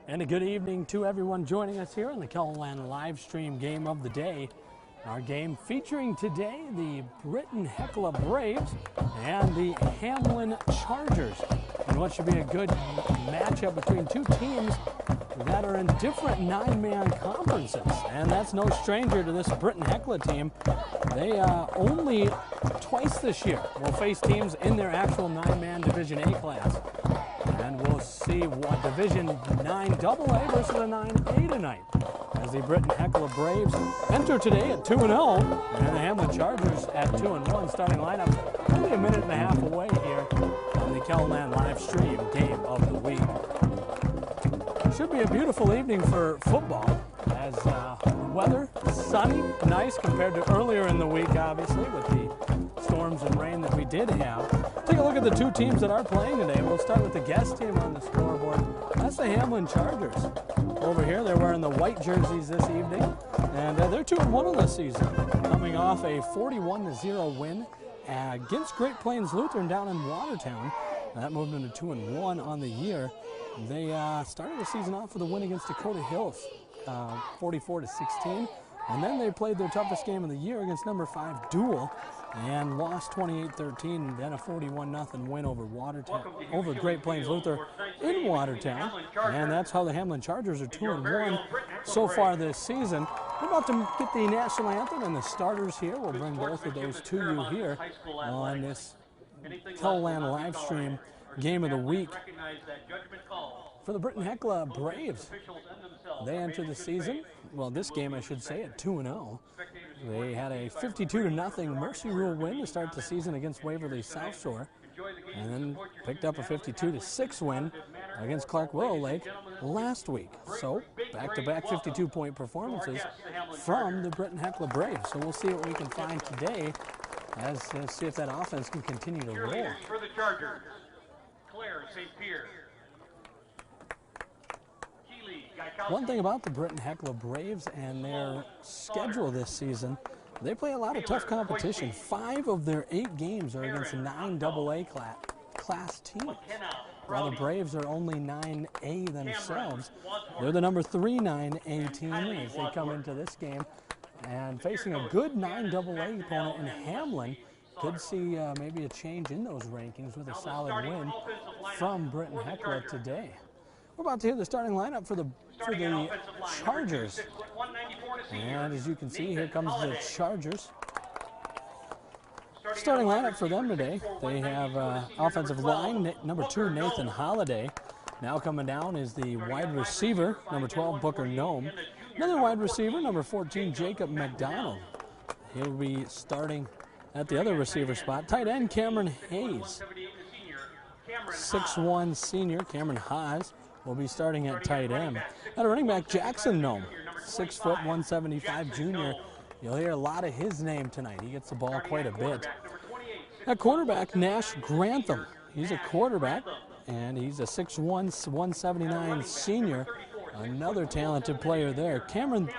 And a good evening to everyone joining us here on the Kellerland live stream game of the day. Our game featuring today the Britton-Hecla Braves and the Hamlin Chargers. And what should be a good matchup between two teams that are in different nine-man conferences. And that's no stranger to this Britton-Hecla team. They only twice this year will face teams in their actual nine-man Division A class. And we'll see what Division 9 AA versus a 9A tonight, as the Britton-Hecla Braves enter today at 2-0, and the Hamlin Chargers at 2-1. Starting lineup only a minute and a half away here on the Kellerland live stream game of the week. Should be a beautiful evening for football, as weather sunny, nice compared to earlier in the week, obviously, with the storms and rain that we did have. Take a look at the two teams that are playing today. We'll start with the guest team on the scoreboard. That's the Hamlin Chargers. Over here, they're wearing the white jerseys this evening, and they're 2-1 on this season, coming off a 41-0 win against Great Plains Lutheran down in Watertown. That moved into 2-1 on the year. They started the season off with a win against Dakota Hills, 44-16, and then they played their toughest game of the year against number 5 Dual, and lost 28-13, then a 41-0 win over Watertown, over Great Plains Lutheran in Watertown. And that's how the Hamlin Chargers are 2-1 so far this season. We're about to get the national anthem and the starters here. We'll bring both of those to you here on this Kellerland live stream game of the week. For the Britton-Hecla Braves, they enter the season, well, this game I should say, at 2-0. They had a 52-0 Mercy Rule win to start the season against Waverly South Shore, and then picked up a 52-6 win against Clark Willow Lake last week. So back-to-back 52-point performances from the Britton-Hecla Braves. So we'll see what we can find today, as see if that offense can continue to roll. For the Chargers, Claire St. Pierre. One thing about the Britton-Hecla Braves and their schedule this season, they play a lot of tough competition. 5 of their 8 games are against 9 AA class teams, while the Braves are only 9A themselves. They're the number 3 9A team as they come into this game, and facing a good 9 AA opponent in Hamlin. Could see maybe a change in those rankings with a solid win from Britton-Hecla today. We're about to hear the starting lineup for the Chargers. And as you can see, here comes the Chargers. Starting lineup for them today, they have offensive line, number 2, Nathan Holliday. Now coming down is the wide receiver, number 12, Booker Nome. Another wide receiver, number 14, Jacob McDonald. He'll be starting at the other receiver spot. Tight end, Cameron Hayes. 6'1" senior, Cameron Haas, will be starting at tight end. At running back, Jackson Nome, 6 foot, 175 junior. You'll hear a lot of his name tonight. He gets the ball quite a bit. At quarterback, Nash Grantham. He's a quarterback, and he's a 6'1", 179 senior. Another talented player there. Cameron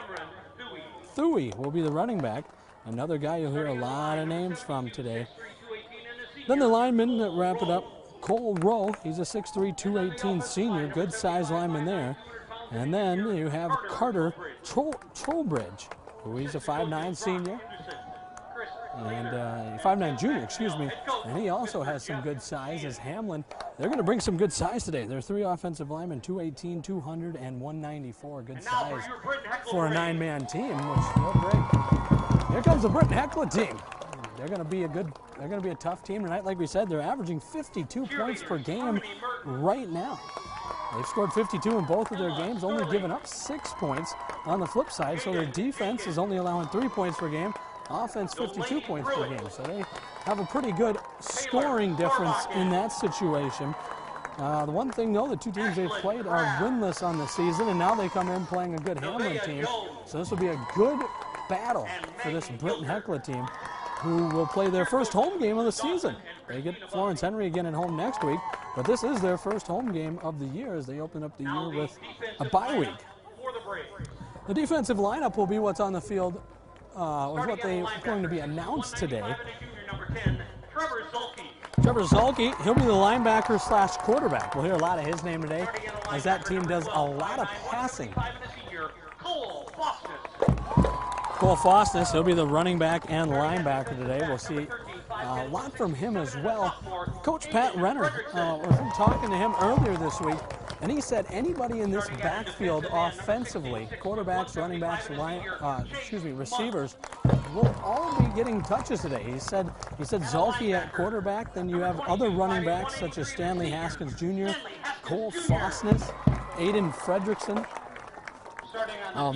Thuy will be the running back. Another guy you'll hear a lot of names from today. Then the linemen that wrap it up, Cole Rowe, he's a 6'3", 218 senior, good size lineman there. And then you have Carter Trowbridge, who he's a 5'9" senior, and 5'9" junior, excuse me. And he also has some good size as Hamlin. They're going to bring some good size today. They're 3 offensive linemen, 218, 200, and 194. Good size for a 9-man team, which they'll bring. Here comes the Britton-Hecla team. They're going to be a tough team tonight. Like we said, they're averaging 52 points per game right now. They've scored 52 in both of their games, only given up 6 points on the flip side. So their defense is only allowing 3 points per game. Offense, 52 points per game. So they have a pretty good scoring difference in that situation. The one thing, though, the two teams they've played are winless on the season, and now they come in playing a good Hamlin team. So this will be a good battle for this Britton-Hecla team, who will play their first home game of the season. They get Florence Henry again at home next week, but this is their first home game of the year as they open up the year with a bye week. The defensive lineup will be what's on the field, what they're going to be announced today. Trevor Zolke, he'll be the linebacker slash quarterback. We'll hear a lot of his name today as that team does a lot of passing. Cole Fostness, he'll be the running back and linebacker today. We'll see a lot from him as well. Coach Pat Renner, was talking to him earlier this week, and he said anybody in this backfield offensively, quarterbacks, running backs, receivers, will all be getting touches today. He said Zolke at quarterback, then you have other running backs such as Stanley Haskins Jr., Cole Fostness, Aiden Fredrickson.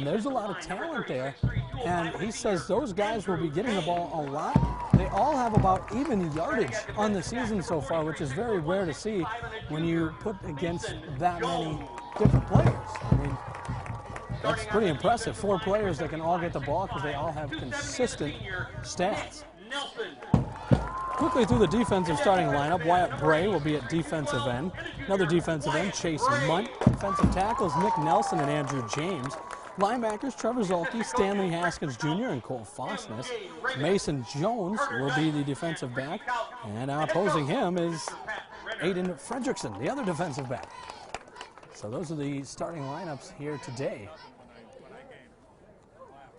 There's a lot of talent there, and he says those guys will be getting the ball a lot. They all have about even yardage on the season so far, which is very rare to see when you put against that many different players. I mean, that's pretty impressive. 4 players that can all get the ball because they all have consistent stats. Quickly through the defensive starting lineup, Wyatt Bray will be at defensive end. Another defensive end, Chase Munt. Defensive tackles, Nick Nelson and Andrew James. Linebackers, Trevor Zolke, Stanley Haskins Jr., and Cole Fostness. Mason Jones will be the defensive back, and opposing him is Aiden Fredrickson, the other defensive back. So those are the starting lineups here today.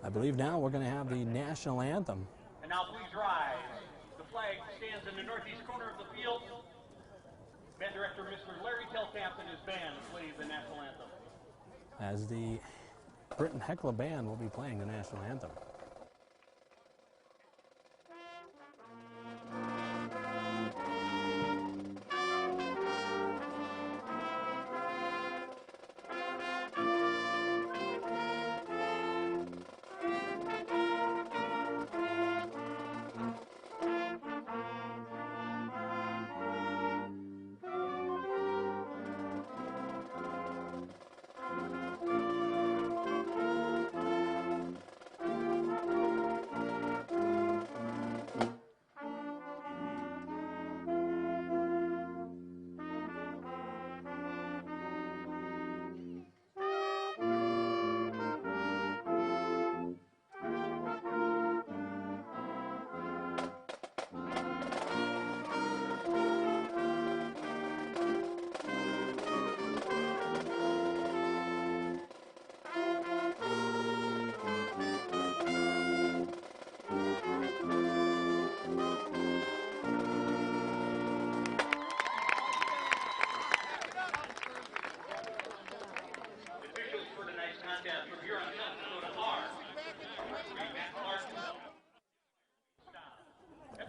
I believe now we're going to have the national anthem. And now please rise. The flag stands in the northeast corner of the field. Band director, Mr. Larry Telkamp, and his band play the national anthem. As the Britton-Hecla band will be playing the national anthem.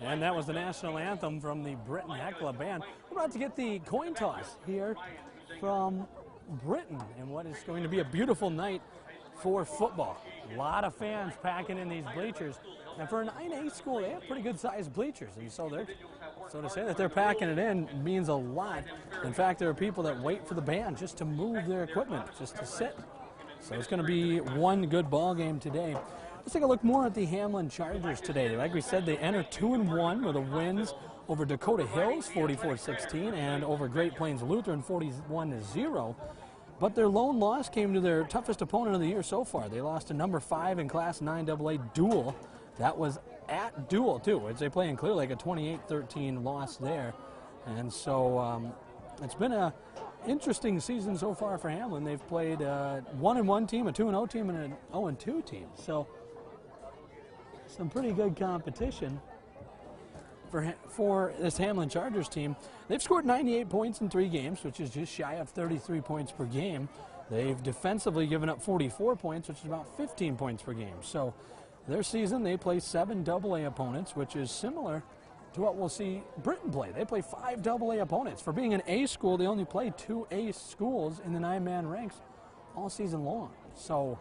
And that was the national anthem from the Britton-Hecla band. We're about to get the coin toss here from Britton in what is going to be a beautiful night for football. A lot of fans packing in these bleachers. And for a 9A school, they have pretty good sized bleachers. And so to say that they're packing it in means a lot. In fact, there are people that wait for the band just to move their equipment, just to sit. So it's going to be one good ball game today. Let's take a look more at the Hamlin Chargers today. Like we said, they enter 2-1 with the wins over Dakota Hills 44-16 and over Great Plains Lutheran 41-0. But their lone loss came to their toughest opponent of the year so far. They lost to number 5 in Class 9AA Dual. That was at Dual too. They play in Clear Lake, a 28-13 loss there. And so it's been a interesting season so far for Hamlin. They've played a 1-1 team, a 2-0 team, and an 0-2 team. So some pretty good competition for this Hamlin Chargers team. They've scored 98 points in 3 games, which is just shy of 33 points per game. They've defensively given up 44 points, which is about 15 points per game. So their season, they play 7 AA opponents, which is similar to what we'll see Britton play. They play 5 AA opponents. For being an A school, they only play 2 A schools in the 9-man ranks all season long. So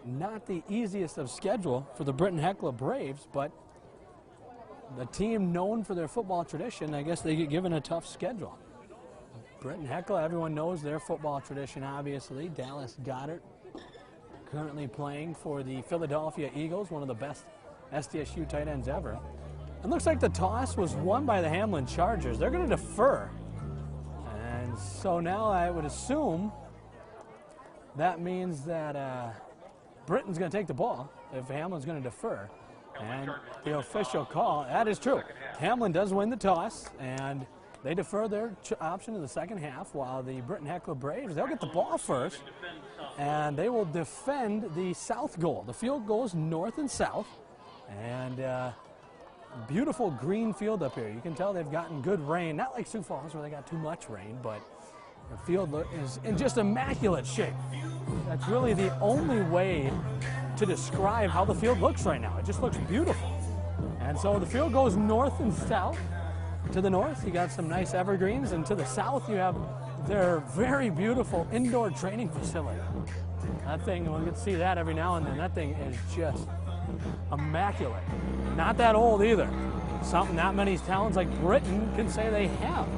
not the easiest of schedule for the Britton-Hecla Braves, but the team known for their football tradition, I guess they get given a tough schedule. Britton-Hecla, everyone knows their football tradition, obviously. Dallas Goddard currently playing for the Philadelphia Eagles, one of the best SDSU tight ends ever. It looks like the toss was won by the Hamlin Chargers. They're going to defer. And so now I would assume that means that Britton's going to take the ball if Hamlin's going to defer. And the official call, that is true. Hamlin does win the toss, and they defer their option in the second half, while the Britton-Hecla Braves, they'll get the ball first, and they will defend the south goal. The field goes north and south, and beautiful green field up here. You can tell they've gotten good rain, not like Sioux Falls where they got too much rain, but the field is in just immaculate shape. That's really the only way to describe how the field looks right now. It just looks beautiful. And so the field goes north and south. To the north, you got some nice evergreens, and to the south, you have their very beautiful indoor training facility. That thing, we'll get to see that every now and then. That thing is just immaculate. Not that old either. Something not many towns like Britton can say they have.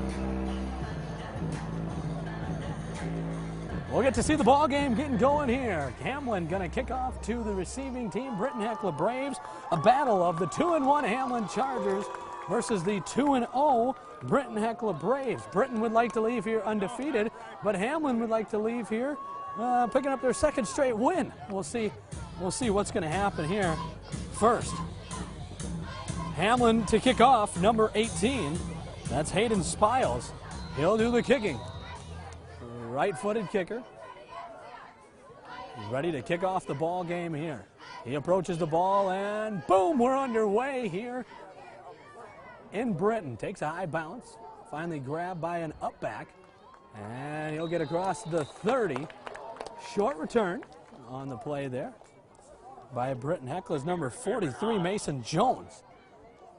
We'll get to see the ball game getting going here. Hamlin going to kick off to the receiving team, Britton-Hecla Braves. A battle of the 2-1 Hamlin Chargers versus the 2-0 Britton-Hecla Braves. Britton would like to leave here undefeated, but Hamlin would like to leave here picking up their second straight win. We'll see what's going to happen here. First, Hamlin to kick off, number 18. That's Hayden Spiles. He'll do the kicking. Right-footed kicker. He's ready to kick off the ball game here. He approaches the ball, and boom, we're underway here in Britton. Takes a high bounce, finally grabbed by an up back, and he'll get across the 30. Short return on the play there by Britton-Hecla's number 43, Mason Jones.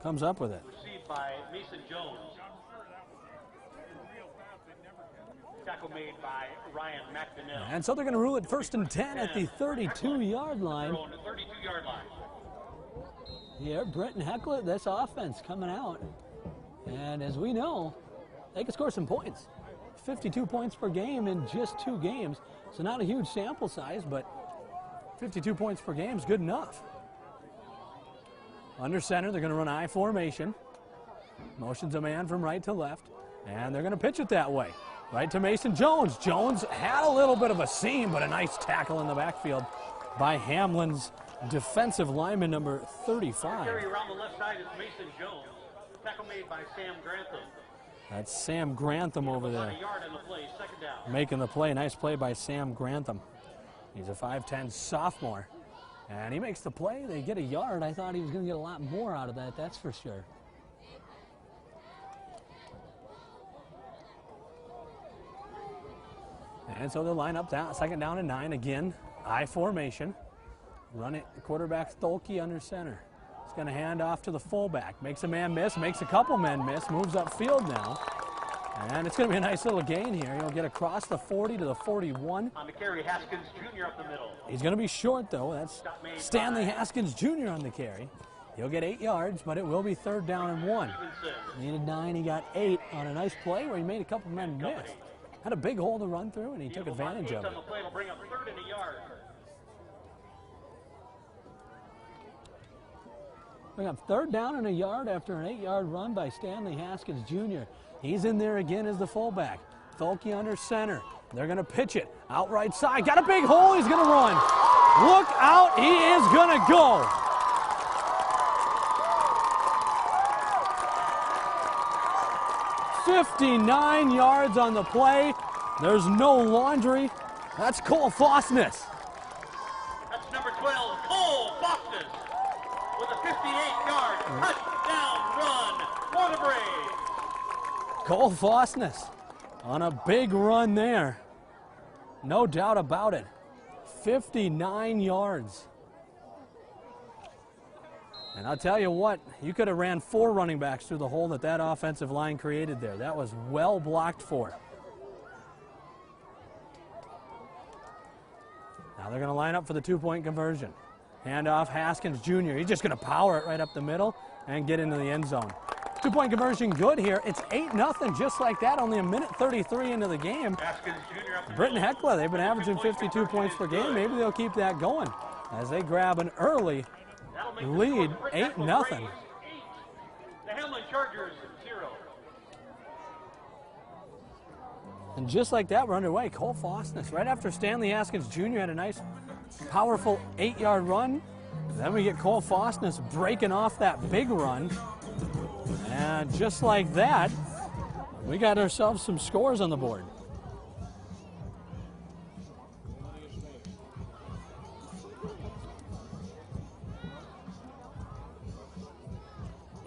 Comes up with it. Received by Mason Jones. Tackle made by Ryan McDonnell. And so they're going to rule it 1st and 10 at the 32-yard line. 32-yard line. Here, Britton-Hecla, this offense coming out. And as we know, they can score some points. 52 points per game in just 2 games. So not a huge sample size, but 52 points per game is good enough. Under center, they're going to run I formation. Motions a man from right to left. And they're going to pitch it that way. Right to Mason Jones. Jones had a little bit of a seam, but a nice tackle in the backfield by Hamlin's defensive lineman, number 35. Carry around the left side is Mason Jones. Tackle made by Sam Grantham. That's Sam Grantham over there. A yard in the play, second down. Making the play. Nice play by Sam Grantham. He's a 5'10 sophomore. And he makes the play. They get a yard. I thought he was going to get a lot more out of that, that's for sure. And so they'll line up down, 2nd down and 9 again. I formation. Run it, quarterback Stolke under center. He's going to hand off to the fullback. Makes a man miss, makes a couple men miss, moves upfield now. And it's going to be a nice little gain here. He'll get across the 40 to the 41. On the carry, Haskins Jr. up the middle. He's going to be short, though. That's Stanley Haskins Jr. on the carry. He'll get 8 yards, but it will be 3rd down and 1. Needed 9, he got 8 on a nice play where he made a couple men miss. Had a big hole to run through, and he took advantage of it. On the play will bring up 3rd and a yard. We got 3rd down and a yard after an 8-yard run by Stanley Haskins Jr. He's in there again as the fullback. Stolke under center. They're going to pitch it out right side. Got a big hole. He's going to run. Look out. He is going to go. $59 yards on the play. There's no laundry. That's Cole Fosness. That's number 12, Cole Fosness, with a 58-yard touchdown run for the Braves. Cole Fosness on a big run there. No doubt about it. 59 yards. And I'll tell you what, you could have ran 4 running backs through the hole that offensive line created there. That was well blocked for. Now they're going to line up for the 2-point conversion. Handoff, Haskins Jr. He's just going to power it right up the middle and get into the end zone. 2-point conversion good here. It's 8-0 just like that, only a minute 33 into the game. Britton-Hecla, they've been averaging 52 points per game. Maybe they'll keep that going as they grab an early lead, 8-0. The Hamlin Chargers 0. And just like that, we're underway. Cole Fosness, right after Stanley Haskins Jr. had a nice, powerful 8-yard run. Then we get Cole Fostness breaking off that big run. And just like that, we got ourselves some scores on the board.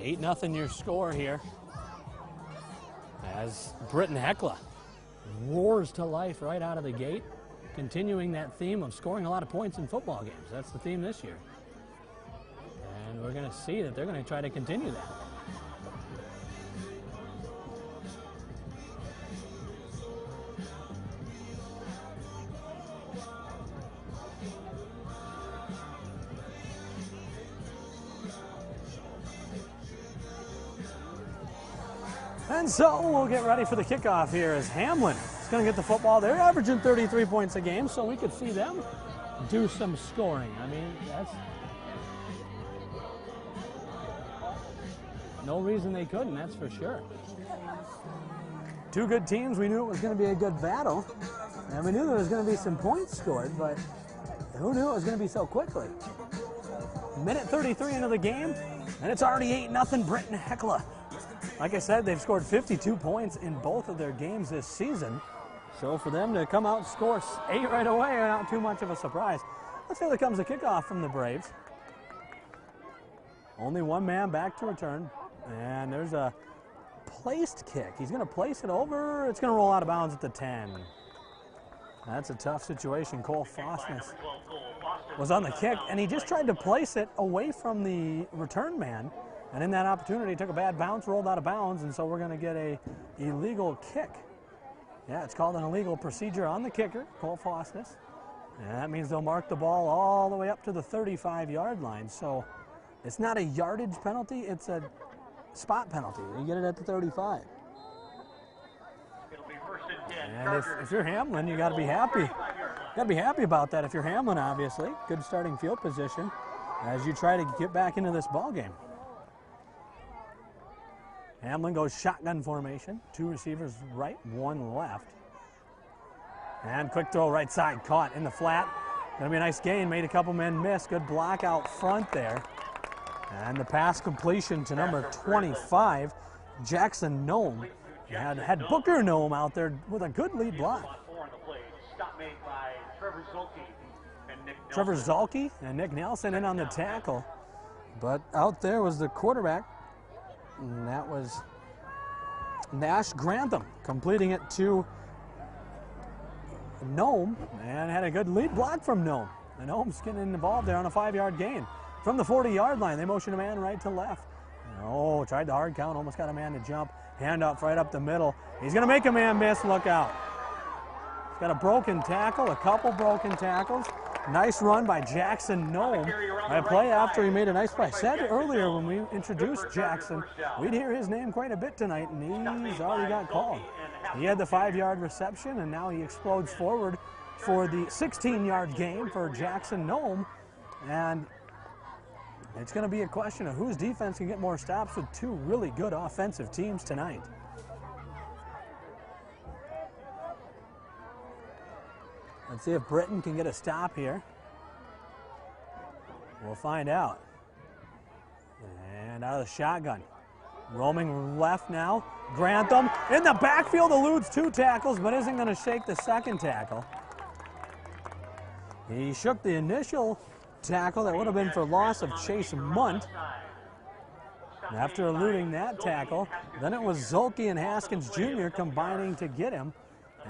$8-0 your score here as Britton-Hecla roars to life right out of the gate, continuing that theme of scoring a lot of points in football games. That's the theme this year. And we're going to see that they're going to try to continue that. And so we'll get ready for the kickoff here as Hamlin is going to get the football. They're averaging 33 points a game, so we could see them do some scoring. I mean, that's no reason they couldn't, that's for sure. Two good teams. We knew it was going to be a good battle, and we knew there was going to be some points scored, but who knew it was going to be so quickly? Minute 33 into the game, and it's already 8-0 Britton-Hecla. Like I said, they've scored 52 points in both of their games this season. So for them to come out and score 8 right away, not too much of a surprise. Let's see, there comes the kickoff from the Braves. Only one man back to return. And there's a placed kick. He's going to place it over. It's going to roll out of bounds at the 10. That's a tough situation. Cole Fostness was on the kick, and he just tried to place it away from the return man. And in that opportunity, took a bad bounce, rolled out of bounds, and so we're going to get a illegal kick. Yeah, it's called an illegal procedure on the kicker, Cole Fostness. And that means they'll mark the ball all the way up to the 35-yard line. So it's not a yardage penalty, it's a spot penalty. You get it at the 35. It'll be 1st and 10. And if you're Hamlin, you got to be happy. You got to be happy about that if you're Hamlin, obviously. Good starting field position as you try to get back into this ball game. Hamlin goes shotgun formation. 2 receivers right, 1 left. And quick throw right side, caught in the flat. Gonna be a nice gain, made a couple men miss. Good block out front there. And the pass completion to number 25, Jackson Nome. Had Booker Nome out there with a good lead block. Stop made by Trevor Zolke and Nick Nelson in on the tackle. But out there was the quarterback. And that was Nash Grantham completing it to Nome, and had a good lead block from Nome. And Nome's getting involved there on a 5-yard gain. From the 40-yard line, they motion a man right to left. Oh, tried the hard count, almost got a man to jump. Handoff right up the middle. He's going to make a man miss, look out. He's got a broken tackle, a couple broken tackles. Nice run by Jackson Nome. A play after he made a nice play. I said earlier when we introduced Jackson, we'd hear his name quite a bit tonight, and he's already got called. He had the 5-yard reception, and now he explodes forward for the 16-yard gain for Jackson Nome. And it's going to be a question of whose defense can get more stops with 2 really good offensive teams tonight. Let's see if Britton can get a stop here. We'll find out. And out of the shotgun. Roaming left now. Grantham in the backfield eludes 2 tackles, but isn't going to shake the second tackle. He shook the initial tackle that would have been for loss of Chase Munt. And after eluding that tackle, then it was Zolke and Haskins Jr. combining to get him.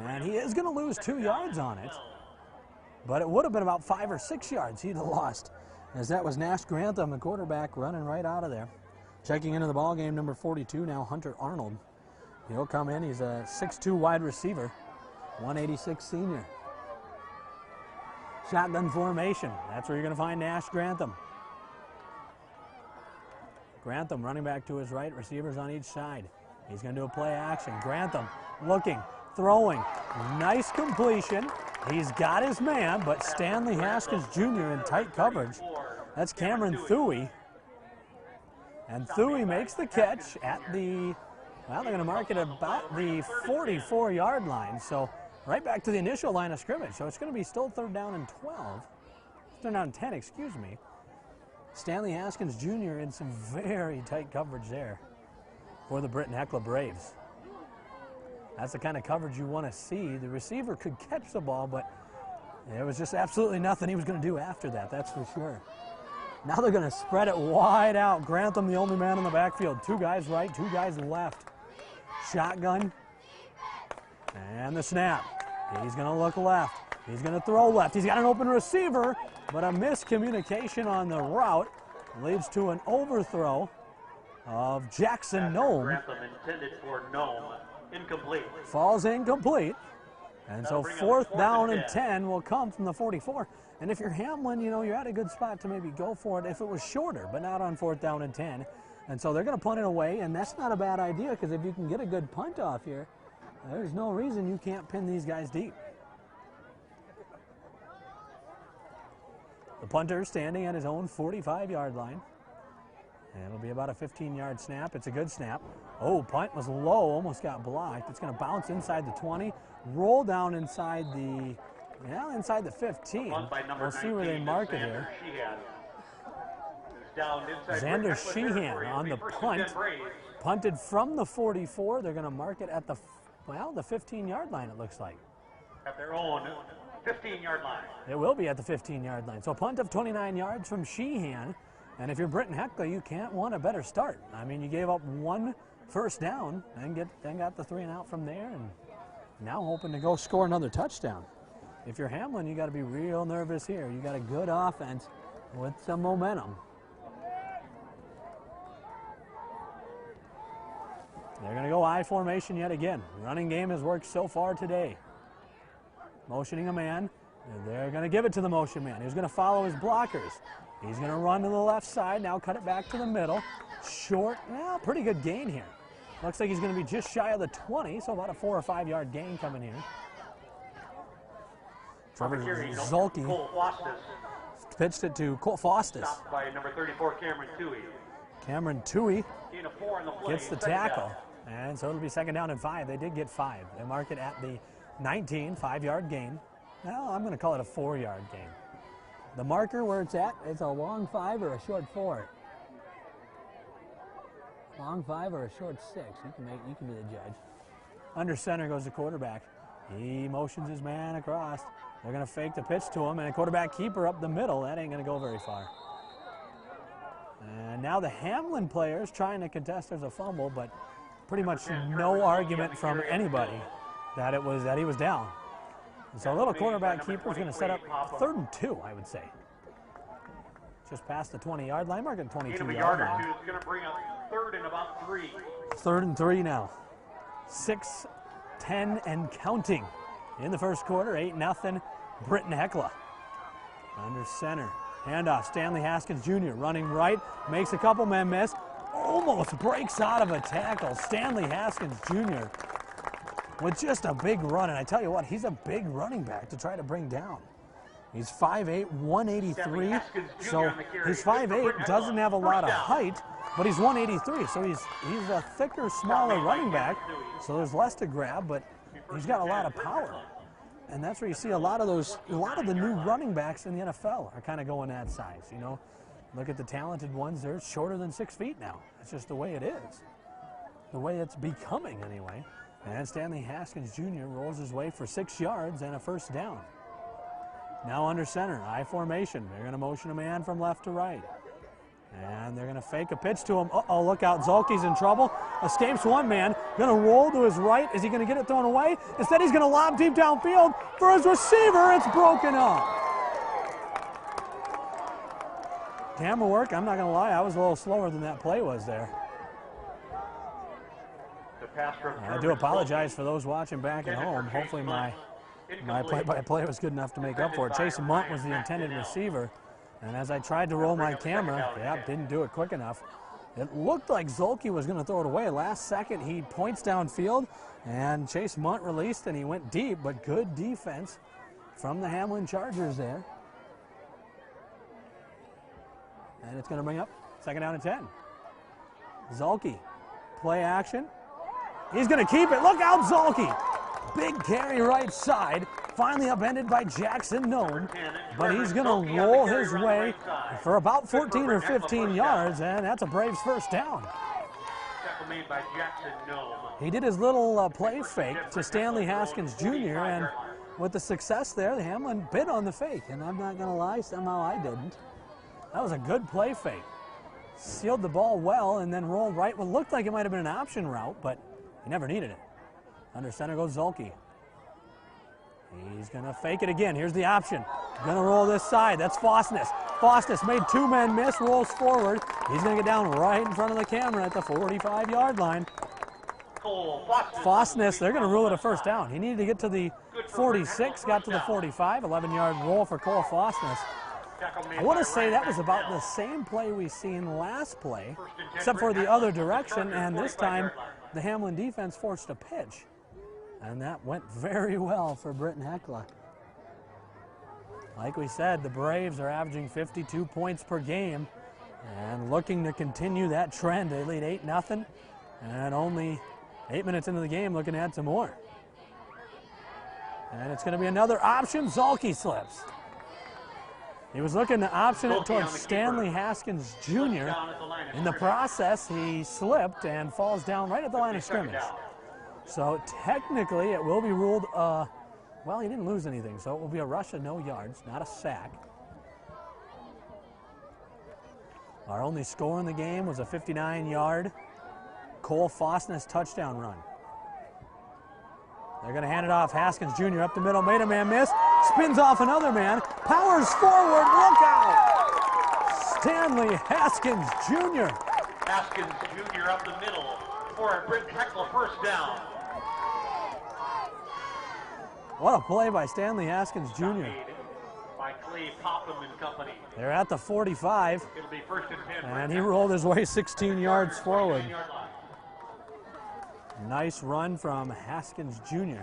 And he is going to lose 2 yards on it. But it would have been about 5 or 6 yards he'd have lost, as that was Nash Grantham, the quarterback, running right out of there. Checking into the ball game, number 42 now, Hunter Arnold. He'll come in. He's a 6'2 wide receiver, 186 senior. Shotgun formation. That's where you're going to find Nash Grantham. Grantham running back to his right, receivers on each side. He's going to do a play action. Grantham looking, throwing. Nice completion. He's got his man, but Stanley Haskins Jr. in tight coverage. That's Cameron Thuey. And Thuey makes the catch at the, well, they're going to mark it about the 44-yard line. So right back to the initial line of scrimmage. So it's going to be still 3rd down and 12. 3rd down and 10, excuse me. Stanley Haskins Jr. in some very tight coverage there for the Britton-Hecla Braves. That's the kind of coverage you want to see. The receiver could catch the ball, but there was just absolutely nothing he was going to do after that, that's for sure. Now they're going to spread it wide out. Grantham, the only man in the backfield. 2 guys right, 2 guys left. Shotgun. And the snap. He's going to look left. He's going to throw left. He's got an open receiver, but a miscommunication on the route leads to an overthrow of Jackson Nome. Grantham intended for Nome. Incomplete. Falls incomplete. And so 4th down and 10 will come from the 44. And if you're Hamlin, you know, you're at a good spot to maybe go for it if it was shorter, but not on 4th down and 10. And so they're going to punt it away, and that's not a bad idea because if you can get a good punt off here, there's no reason you can't pin these guys deep. The punter standing at his own 45-yard line. And it'll be about a 15-yard snap. It's a good snap. Oh, punt was low, almost got blocked. It's going to bounce inside the 20, roll down inside the, inside the 15. We'll see where they mark it here. Xander Sheehan on the punt. Punted from the 44. They're going to mark it at the, the 15-yard line, it looks like. At their own 15-yard line. It will be at the 15-yard line. So a punt of 29 yards from Sheehan. And if you're Britton-Hecla, you can't want a better start. I mean, you gave up 1 first down and then got the 3 and out from there, and now hoping to go score another touchdown. If you're Hamlin, you got to be real nervous here. You got a good offense with some momentum. They're going to go I formation yet again. Running game has worked so far today. Motioning a man. They're going to give it to the motion man. He's going to follow his blockers. He's going to run to the left side, now cut it back to the middle. Short, pretty good gain here. Looks like he's going to be just shy of the 20, so about a 4 or 5 yard gain coming here. Trevor Zolke pitched it to Cole Faustus. Stopped by number 34, Cameron Toohey. Cameron Toohey Gain of 4 in the play. gets the tackle, and so it'll be 2nd down and 5. They did get 5. They mark it at the 19, 5-yard gain. Now I'm going to call it a 4-yard gain. The marker where it's at, it's a long 5 or a short 4. Long 5 or a short 6. You can be the judge. Under center goes the quarterback. He motions his man across. They're going to fake the pitch to him, and a quarterback keeper up the middle. That ain't going to go very far. And now the Hamlin players trying to contest. There's a fumble, but pretty much no argument from anybody that he was down. And so a little quarterback keeper is going to set up 3rd and 2, I would say. Just past the 20-yard line, marking 22-yard line. Is going to bring up 3rd and about 3. 3rd and 3 now. 6, 10, and counting. In the first quarter, 8-0, Britton-Hecla. Under center, handoff, Stanley Haskins Jr. running right, makes a couple men miss, almost breaks out of a tackle. Stanley Haskins Jr. with just a big run, and I tell you what, he's a big running back to try to bring down. He's 5'8", 183, so he's 5'8", doesn't have a lot of height, but he's 183, so he's a thicker, smaller running back, so there's less to grab, but he's got a lot of power. And that's where you see a lot of the new running backs in the NFL are kind of going that size, you know. Look at the talented ones, they're shorter than 6 feet now. It's just the way it is. The way it's becoming, anyway. And Stanley Haskins Jr. rolls his way for 6 yards and a 1st down. Now under center, I formation. They're going to motion a man from left to right. And they're going to fake a pitch to him. Uh-oh, look out, Zolke's in trouble. Escapes one man, going to roll to his right. Is he going to get it thrown away? Instead, he's going to lob deep downfield for his receiver. It's broken up. Camera work, I'm not going to lie, I was a little slower than that play was there. I do apologize for those watching back at home. Hopefully my play-by-play was good enough to make up for it. Chase Munt was the intended receiver. And as I tried to roll my camera, didn't do it quick enough. It looked like Zolke was going to throw it away. Last second, he points downfield, and Chase Munt released, and he went deep, but good defense from the Hamlin Chargers there. And it's going to bring up 2nd down and 10. Zolke, play action. He's going to keep it. Look out, Zolke. Big carry right side. Finally upended by Jackson Nome. But he's going to roll his way for about 14 or 15 yards, and that's a Braves first down. Tackle made by Jackson Nome. He did his little play fake to Stanley Haskins Jr., and with the success there, Hamlin bid on the fake. And I'm not going to lie, somehow I didn't. That was a good play fake. Sealed the ball well and then rolled right. What looked like it might have been an option route, but he never needed it. Under center goes Zulke. He's going to fake it again. Here's the option. Going to roll this side. That's Fosness. Fosness made two men miss, rolls forward. He's going to get down right in front of the camera at the 45-yard line. Fosness, they're going to rule it a first down. He needed to get to the 46, got to the 45, 11-yard roll for Cole Fosness. I want to say that was about the same play we seen last play, except for the other direction, and this time the Hamlin defense forced a pitch. And that went very well for Britton-Hecla. Like we said, the Braves are averaging 52 points per game and looking to continue that trend. They lead 8-0, and only 8 minutes into the game looking to add some more. And it's going to be another option. Zulke slips. He was looking to option it towards Stanley Haskins Jr. In the process, he slipped and falls down right at the line of scrimmage. So technically, it will be ruled, well, he didn't lose anything, so it will be a rush of no yards, not a sack. Our only score in the game was a 59-yard Cole Fosness touchdown run. They're going to hand it off. Haskins Jr. up the middle, made a man miss, spins off another man, powers forward, look out! Stanley Haskins Jr. Haskins Jr. up the middle for a Britton-Hecla first down. What a play by Stanley Haskins Jr. By Clay Popham and company. They're at the 45. It'll be first and 10. And he rolled his way 16 yards forward. Nice run from Haskins Jr.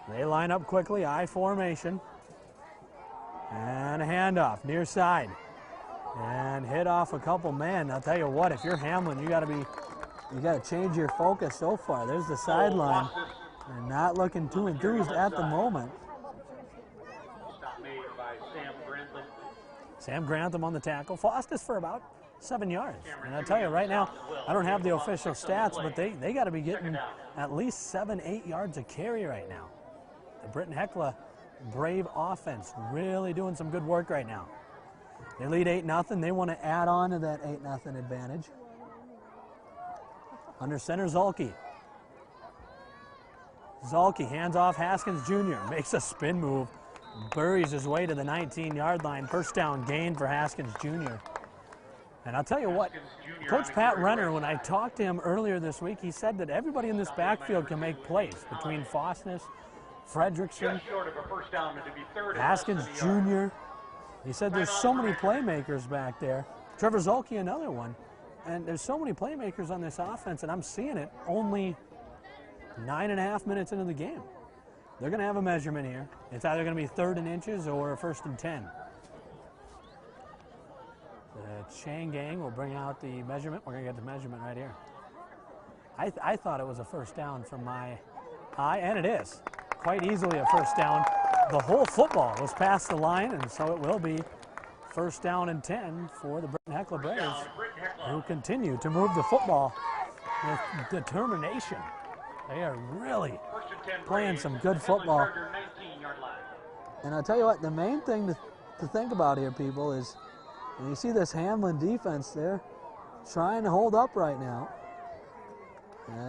They line up quickly, I formation. And a handoff, near side. And hit off a couple men. I'll tell you what, if you're Hamlin, you gotta change your focus so far. There's the sideline. And not looking too enthused at the moment. Stop made by Sam Grantham. Sam Grantham on the tackle. Fosness for about 7 yards. And I'll tell you right now, I don't have the official stats, but they got to be getting at least 7-8 yards a carry right now. The Britton-Hecla Brave offense really doing some good work right now. They lead 8-0. They want to add on to that 8-0 advantage. Under center, Zulke. Zulke hands off Haskins Jr. Makes a spin move. Buries his way to the 19-yard line. First down gain for Haskins Jr. And I'll tell you what, Coach Pat Renner, when I talked to him earlier this week, he said that everybody in this backfield can make plays between Fosness, Fredrickson, Haskins Jr. He said there's so many playmakers back there. Trevor Zulke, another one. And there's so many playmakers on this offense, and I'm seeing it only 9.5 minutes into the game. They're going to have a measurement here. It's either going to be 3rd and inches or 1st and 10. The chain gang will bring out the measurement. We're going to get the measurement right here. I thought it was a first down from my eye, and it is. Quite easily a first down. The whole football was past the line, and so it will be 1st down and 10 for the Britton-Hecla Braves, who continue to move the football with determination. They are really playing some good football. And I'll tell you what, the main thing to think about here, people, is when you see this Hamlin defense there trying to hold up right now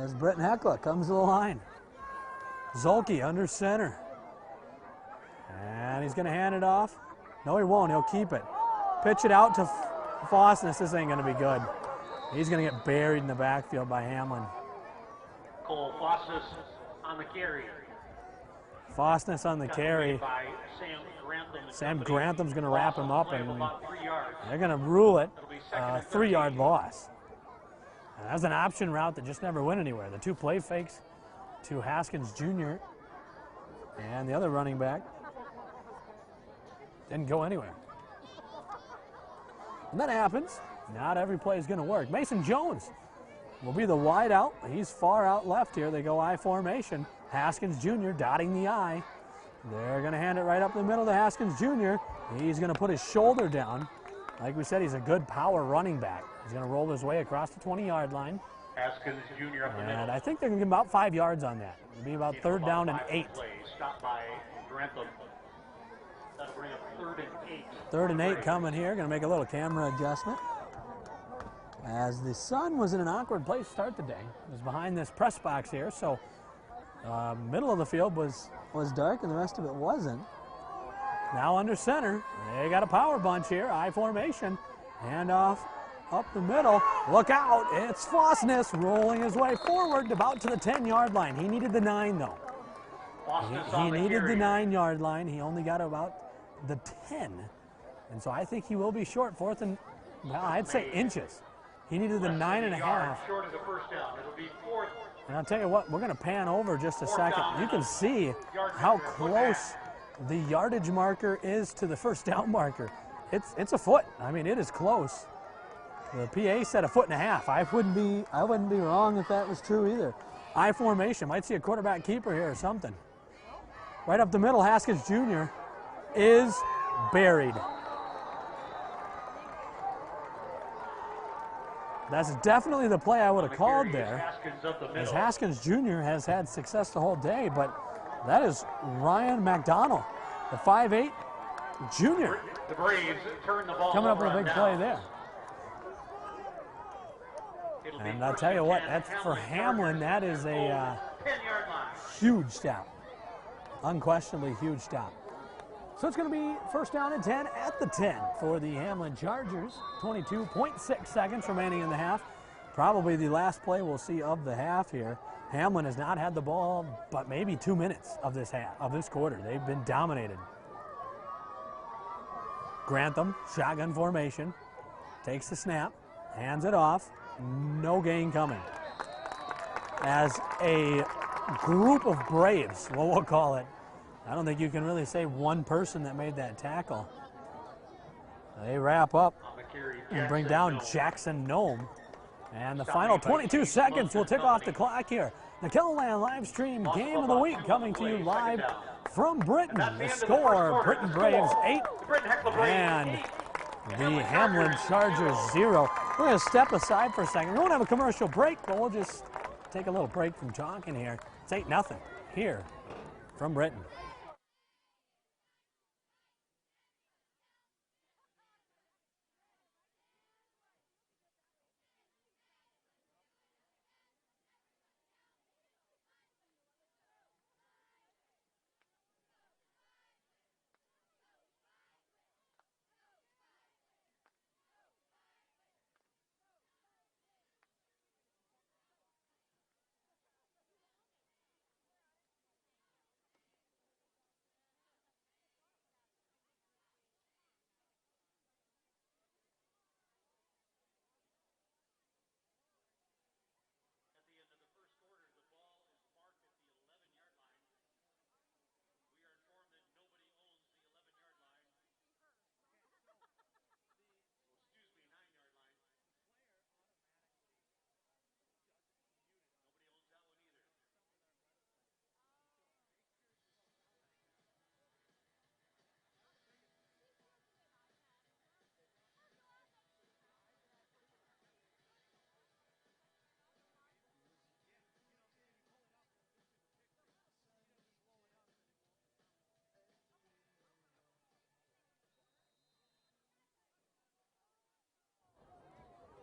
as Britton-Hecla comes to the line. Zulke under center. And he's going to hand it off. No, he won't. He'll keep it. Pitch it out to Fosness. This ain't going to be good. He's going to get buried in the backfield by Hamlin. Cole Fosness on the carry. Fosness on the carry. Sam Grantham's going to wrap him up, and they're going to rule it a 3-yard loss. And that's an option route that just never went anywhere. The two play fakes to Haskins Jr. and the other running back didn't go anywhere. And that happens. Not every play is going to work. Mason Jones will be the wide out. He's far out left here. They go I formation. Haskins Jr. dotting the I. They're going to hand it right up the middle to Haskins Jr. He's going to put his shoulder down. Like we said, he's a good power running back. He's going to roll his way across the 20-yard line. Haskins Jr. up the middle. And I think they're going to give him about 5 yards on that. It'll be about 3rd down and 8. Stopped by Grantham. That'll bring up 3rd and 8. 3rd and 8 coming here. Going to make a little camera adjustment. As the sun was in an awkward place to start the day. It was behind this press box here, so middle of the field was dark and the rest of it wasn't. Now under center, they got a power bunch here, I formation. Handoff up the middle. Look out, it's Flossness rolling his way forward about to the 10-yard line. He needed the 9 though. He needed the 9-yard line. He only got about the 10. And so I think he will be short, 4th and, well, I'd say inches. He needed the 9.5. Short of the first down. It'll be 4th. And I'll tell you what, we're going to pan over just a second. You can see how close the yardage marker is to the first down marker. It's a foot. I mean, it is close. The PA said 1.5 feet. I wouldn't be wrong if that was true either. I formation. Might see a quarterback keeper here or something. Right up the middle, Haskins Jr. is buried. That's definitely the play I would have called there, as Haskins Jr. has had success the whole day, but that is Ryan McDonald, the 5'8" junior, the Braves turn the ball coming up with a big down. play there. And I'll tell you what, that's for Hamlin, that is a 10-yard line. huge stop, unquestionably huge stop. So it's going to be 1st down and 10 at the 10 for the Hamlin Chargers. 22.6 seconds remaining in the half. Probably the last play we'll see of the half here. Hamlin has not had the ball but maybe 2 minutes of this quarter. They've been dominated. Grantham, shotgun formation, takes the snap, hands it off. No gain coming. As a group of Braves, what we'll call it, I don't think you can really say one person that made that tackle. They wrap up and bring down Jackson Nome. And the final 22 seconds will tick off the clock here. The Kellerland live stream game of the week coming to you live from Britton. The score, Britton Braves 8 and the Hamlin Chargers 0. We're going to step aside for a second. We won't have a commercial break, but we'll just take a little break from talking here. It's 8-0 here from Britton.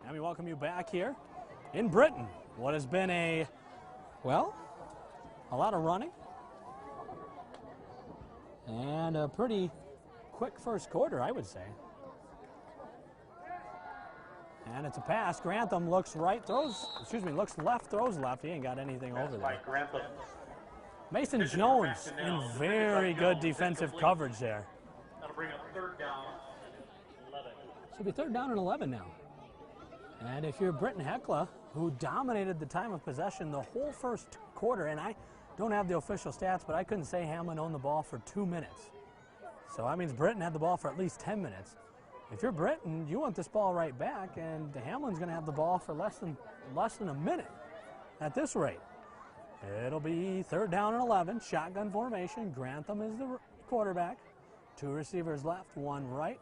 And we welcome you back here in Britton. What has been a lot of running and a pretty quick first quarter, I would say. And it's a pass. Grantham looks right, looks left, throws left. He ain't got anything over there. Mason Jones in very good defensive coverage there. That'll bring up 3rd down, 11. So it'll be 3rd down and 11 now. And if you're Britton-Hecla, who dominated the time of possession the whole first quarter, and I don't have the official stats, but I couldn't say Hamlin owned the ball for 2 minutes. So that means Britton had the ball for at least 10 minutes. If you're Britton, you want this ball right back, and Hamlin's going to have the ball for less than a minute at this rate. It'll be 3rd down and 11. Shotgun formation. Grantham is the quarterback. 2 receivers left, 1 right.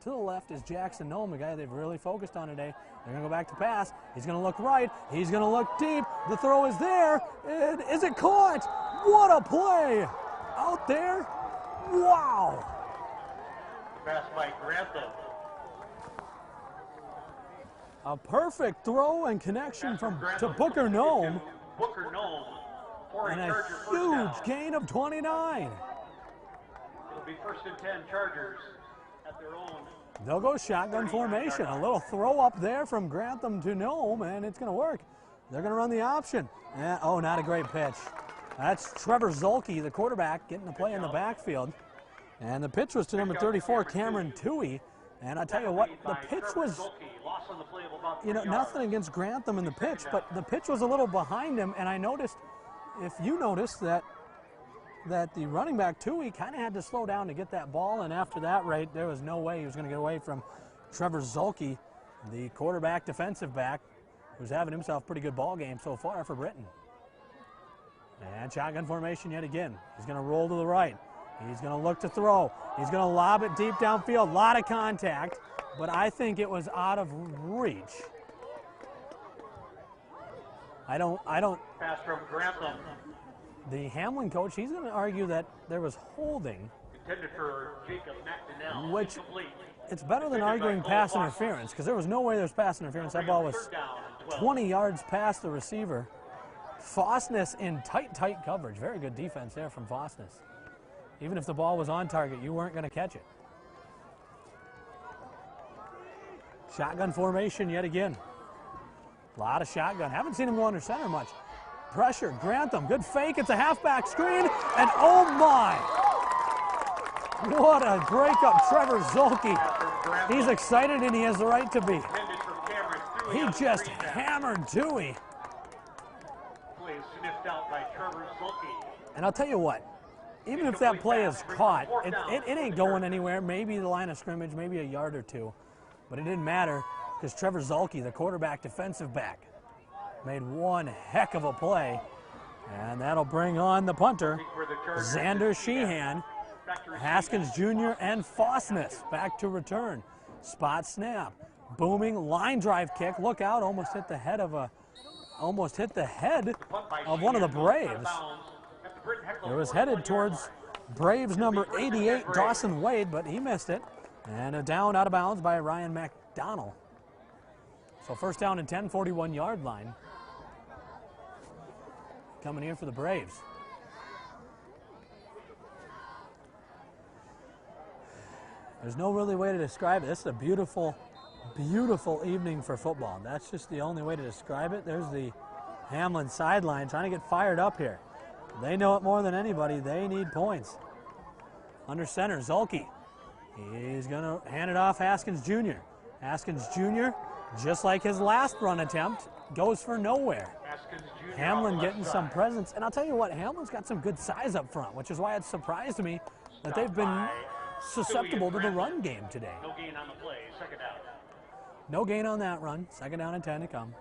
To the left is Jackson Nome, the guy they've really focused on today. They're going to go back to pass. He's going to look right. He's going to look deep. The throw is there. And is it caught? What a play out there. Wow. Pass by Grantham. A perfect throw and connection to Booker Nome. Booker Nome. And a huge gain of 29. It'll be 1st and 10 Chargers at their own. They'll go shotgun formation. A little throw up there from Grantham to Nome, and it's going to work. They're going to run the option. Oh, not a great pitch. That's Trevor Zulke, the quarterback, getting the play in the backfield. And the pitch was to number 34, Cameron Toohey. And I tell you what, the pitch was, nothing against Grantham in the pitch, but the pitch was a little behind him. And I noticed, if you noticed, that the running back, Toohey, kind of had to slow down to get that ball, and after that rate, there was no way he was going to get away from Trevor Zulke, the quarterback defensive back, who's having himself a pretty good ball game so far for Britton. And shotgun formation yet again. He's going to roll to the right. He's going to look to throw. He's going to lob it deep downfield. A lot of contact, but I think it was out of reach. I don't. Pass from Grantham. The Hamlin coach, he's going to argue that there was holding. Intended for Jacob McDonnell. Which, it's better than arguing pass interference, because there was no way there was pass interference. That ball was 20 yards past the receiver. Fosness in tight coverage. Very good defense there from Fosness. Even if the ball was on target, you weren't going to catch it. Shotgun formation yet again. A lot of shotgun. Haven't seen him go under center much. Pressure, Grantham, good fake. It's a halfback screen, and oh my! What a breakup, Trevor Zulke. He's excited, and he has the right to be. He just hammered Toohey. Sniffed out by Trevor Zulke. And I'll tell you what, even if that play is caught, it ain't going anywhere. Maybe the line of scrimmage, maybe a yard or two. But it didn't matter because Trevor Zulke, the quarterback defensive back, made one heck of a play. And that'll bring on the punter, Xander Sheehan, Haskins Jr. and Fosness back to return. Spot snap, booming line drive kick. Look out, almost hit the head of one of the Braves. It was headed towards Braves number 88, Dawson Wade, but he missed it. And a down out of bounds by Ryan McDonald. So 1st down and 10, 41-yard line. Coming here for the Braves. There's no really way to describe it. This is a beautiful, beautiful evening for football. That's just the only way to describe it. There's the Hamlin sideline trying to get fired up here. They know it more than anybody. They need points. Under center, Zulke. He's going to hand it off Haskins Jr. Haskins Jr., just like his last run attempt, goes for nowhere. Hamlin getting some presence. And I'll tell you what, Hamlin's got some good size up front, which is why it surprised me that they've been susceptible to the run game today. No gain on the play, 2nd down. No gain on that run. 2nd down and 10 to come.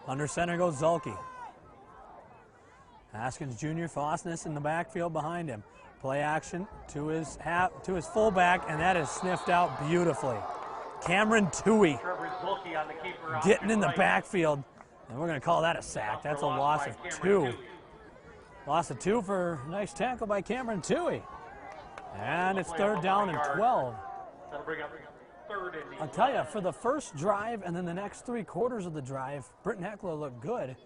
Under center goes Zulke. Haskins Jr., Fosness in the backfield behind him. Play action to his fullback, and that is sniffed out beautifully. Cameron Toohey getting in the backfield, and we're going to call that a sack. That's a loss of 2. Loss of 2 for a nice tackle by Cameron Toohey. And it's 3rd down and 12. That'll bring up 3rd and I'll tell you, for the first drive and then the next 3 quarters of the drive, Britton-Hecla looked good.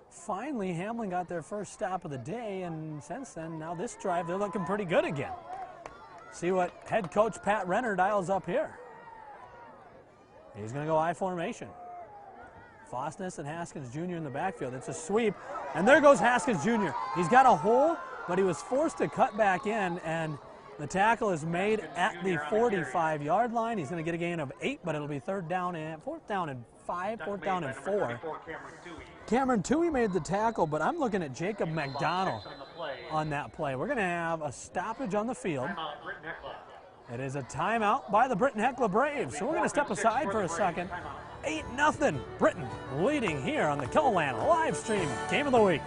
Finally, Hamlin got their first stop of the day, and since then, now this drive, they're looking pretty good again. See what head coach Pat Renner dials up here. He's going to go I formation. Fosness and Haskins Jr. in the backfield. It's a sweep, and there goes Haskins Jr. He's got a hole, but he was forced to cut back in, and the tackle is made at the 45-yard line. He's going to get a gain of 8, but it'll be 4th down and 5, 4th down and 4. Cameron Toohey made the tackle, but I'm looking at Jacob McDonald on that play. We're going to have a stoppage on the field. Timeout, Britton-Hecla. It is a timeout by the Britton-Hecla Braves. So we're going to step aside for a second. 8-0, Britton leading here on the Keloland live stream game of the week.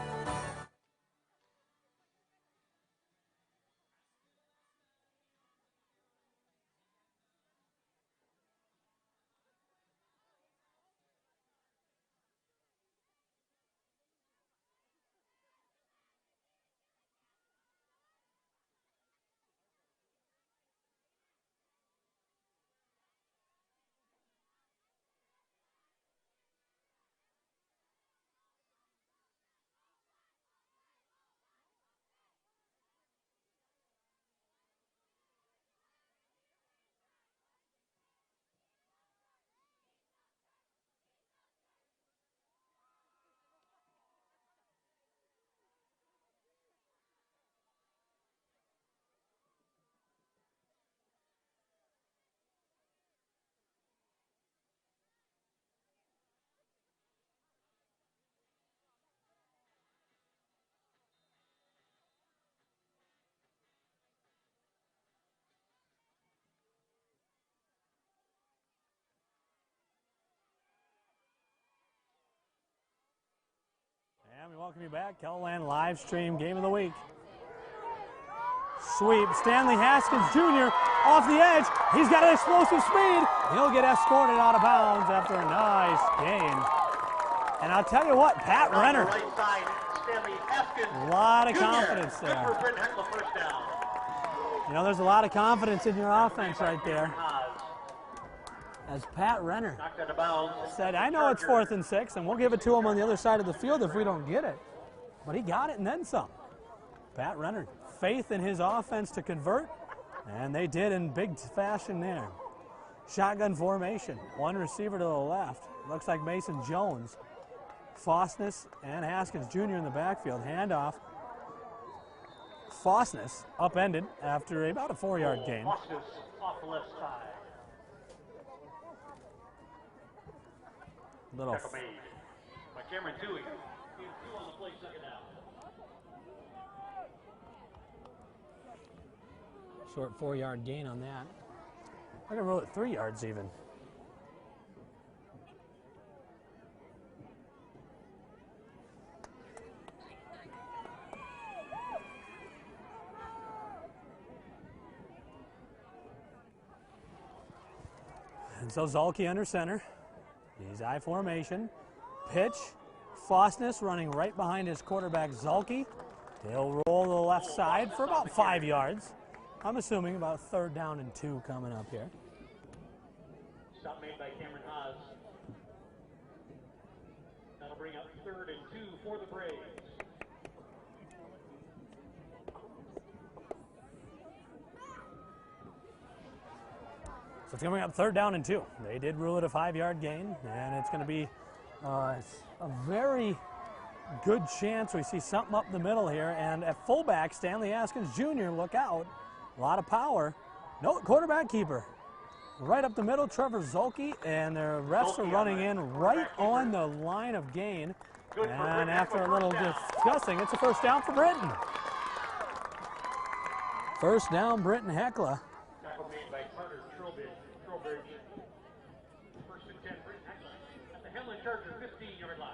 And we welcome you back. Keloland live stream game of the week. Sweep. Stanley Haskins Jr. off the edge. He's got an explosive speed. He'll get escorted out of bounds after a nice gain. And I'll tell you what, Pat Renner. Right side, Stanley Haskins A lot of Jr. confidence Good there. for Britton-Hecla, first down. You know, there's a lot of confidence in your offense right there. As Pat Renner Knocked out of bounds. said, I know it's 4th and 6, and we'll give it to him on the other side of the field if we don't get it. But he got it and then some. Pat Renner, faith in his offense to convert, and they did in big fashion there. Shotgun formation, one receiver to the left. Looks like Mason Jones. Fosness and Haskins Jr. in the backfield. Handoff. Fosness upended after about a 4-yard gain. Fosness off the left side. Little Tackle made by Cameron Dewey. He had 2 on the play, second down. short 4-yard gain on that. I can roll it 3 yards even. And so Zolke under center. He's I formation. Pitch. Fosness running right behind his quarterback, Zolke. He'll roll to the left side for about 5 yards. I'm assuming about 3rd down and 2 coming up here. Stop made by Cameron Haas. That'll bring up 3rd and 2 for the Braves. So it's coming up 3rd down and 2. They did rule it a 5-yard gain, and it's going to be a very good chance we see something up the middle here. And at fullback, Stanley Haskins Jr., look out. A lot of power. No quarterback keeper. Right up the middle, Trevor Zolke, and their refs are running in right on the line of gain. And after a little discussing, it's a 1st down for Britton. 1st down, Britton-Hecla. Tackle made by Carter Trowbridge. 1st and 10, Britton-Hecla at the Hamlin Chargers 15-yard line.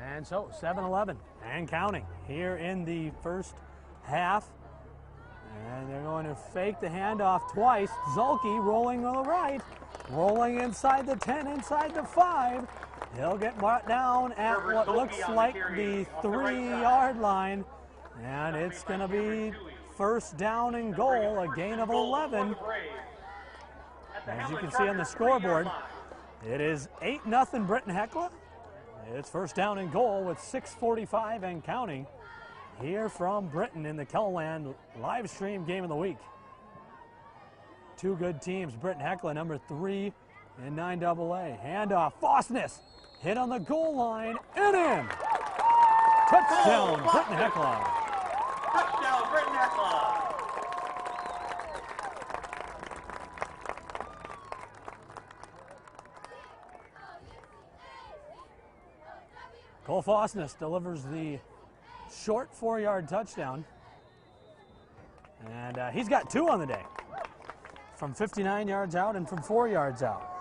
And so 7-11 and counting here in the first half. And they're going to fake the handoff twice. Zolke rolling to the right, rolling inside the 10, inside the 5. He'll get brought down at what looks like the 3-yard line. And it's going to be 1st down and goal, a gain of 11. As you can see on the scoreboard, it is 8-0 Britton-Hecla. It's 1st down and goal with 6:45 and counting here from Britton in the Keloland live stream game of the week. 2 good teams, Britton-Hecla number 3 in 9AA. Handoff, Fosness hit on the goal line and in. Touchdown, Britton-Hecla. Touchdown, Britton-Hecla. Cole Fosness delivers the short 4-yard touchdown. And he's got 2 on the day, from 59 yards out and from 4 yards out.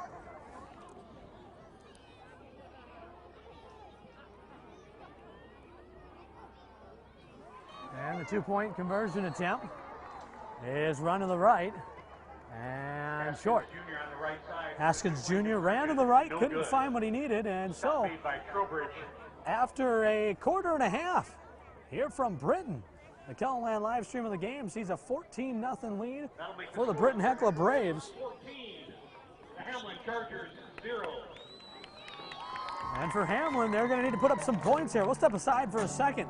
And the 2-point conversion attempt is run to the right and short. Haskins Jr. ran to the right, couldn't find what he needed, and so after a quarter and a half here from Britton, the Kellenland live stream of the game sees a 14-0 lead for the Britton-Hecla Braves. 14, the Hamlin Chargers 0. And for Hamlin, they're going to need to put up some points here. We'll step aside for a second.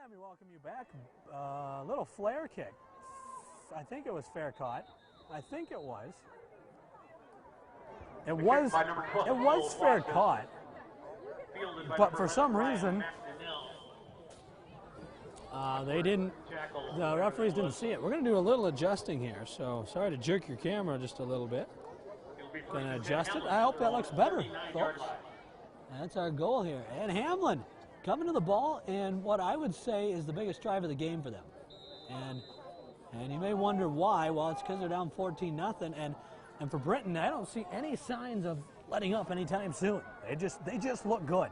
Let me welcome you back. Little flare kick. I think it was fair caught. I think it was. It was fair caught. But for some reason, the referees didn't see it. We're going to do a little adjusting here. So sorry to jerk your camera just a little bit. Going to adjust it. I hope that looks better, folks. That's our goal here. And Hamlin coming to the ball in what I would say is the biggest drive of the game for them. And you may wonder why. Well, it's because they're down 14-0. And for Britton, I don't see any signs of letting up anytime soon. They just look good.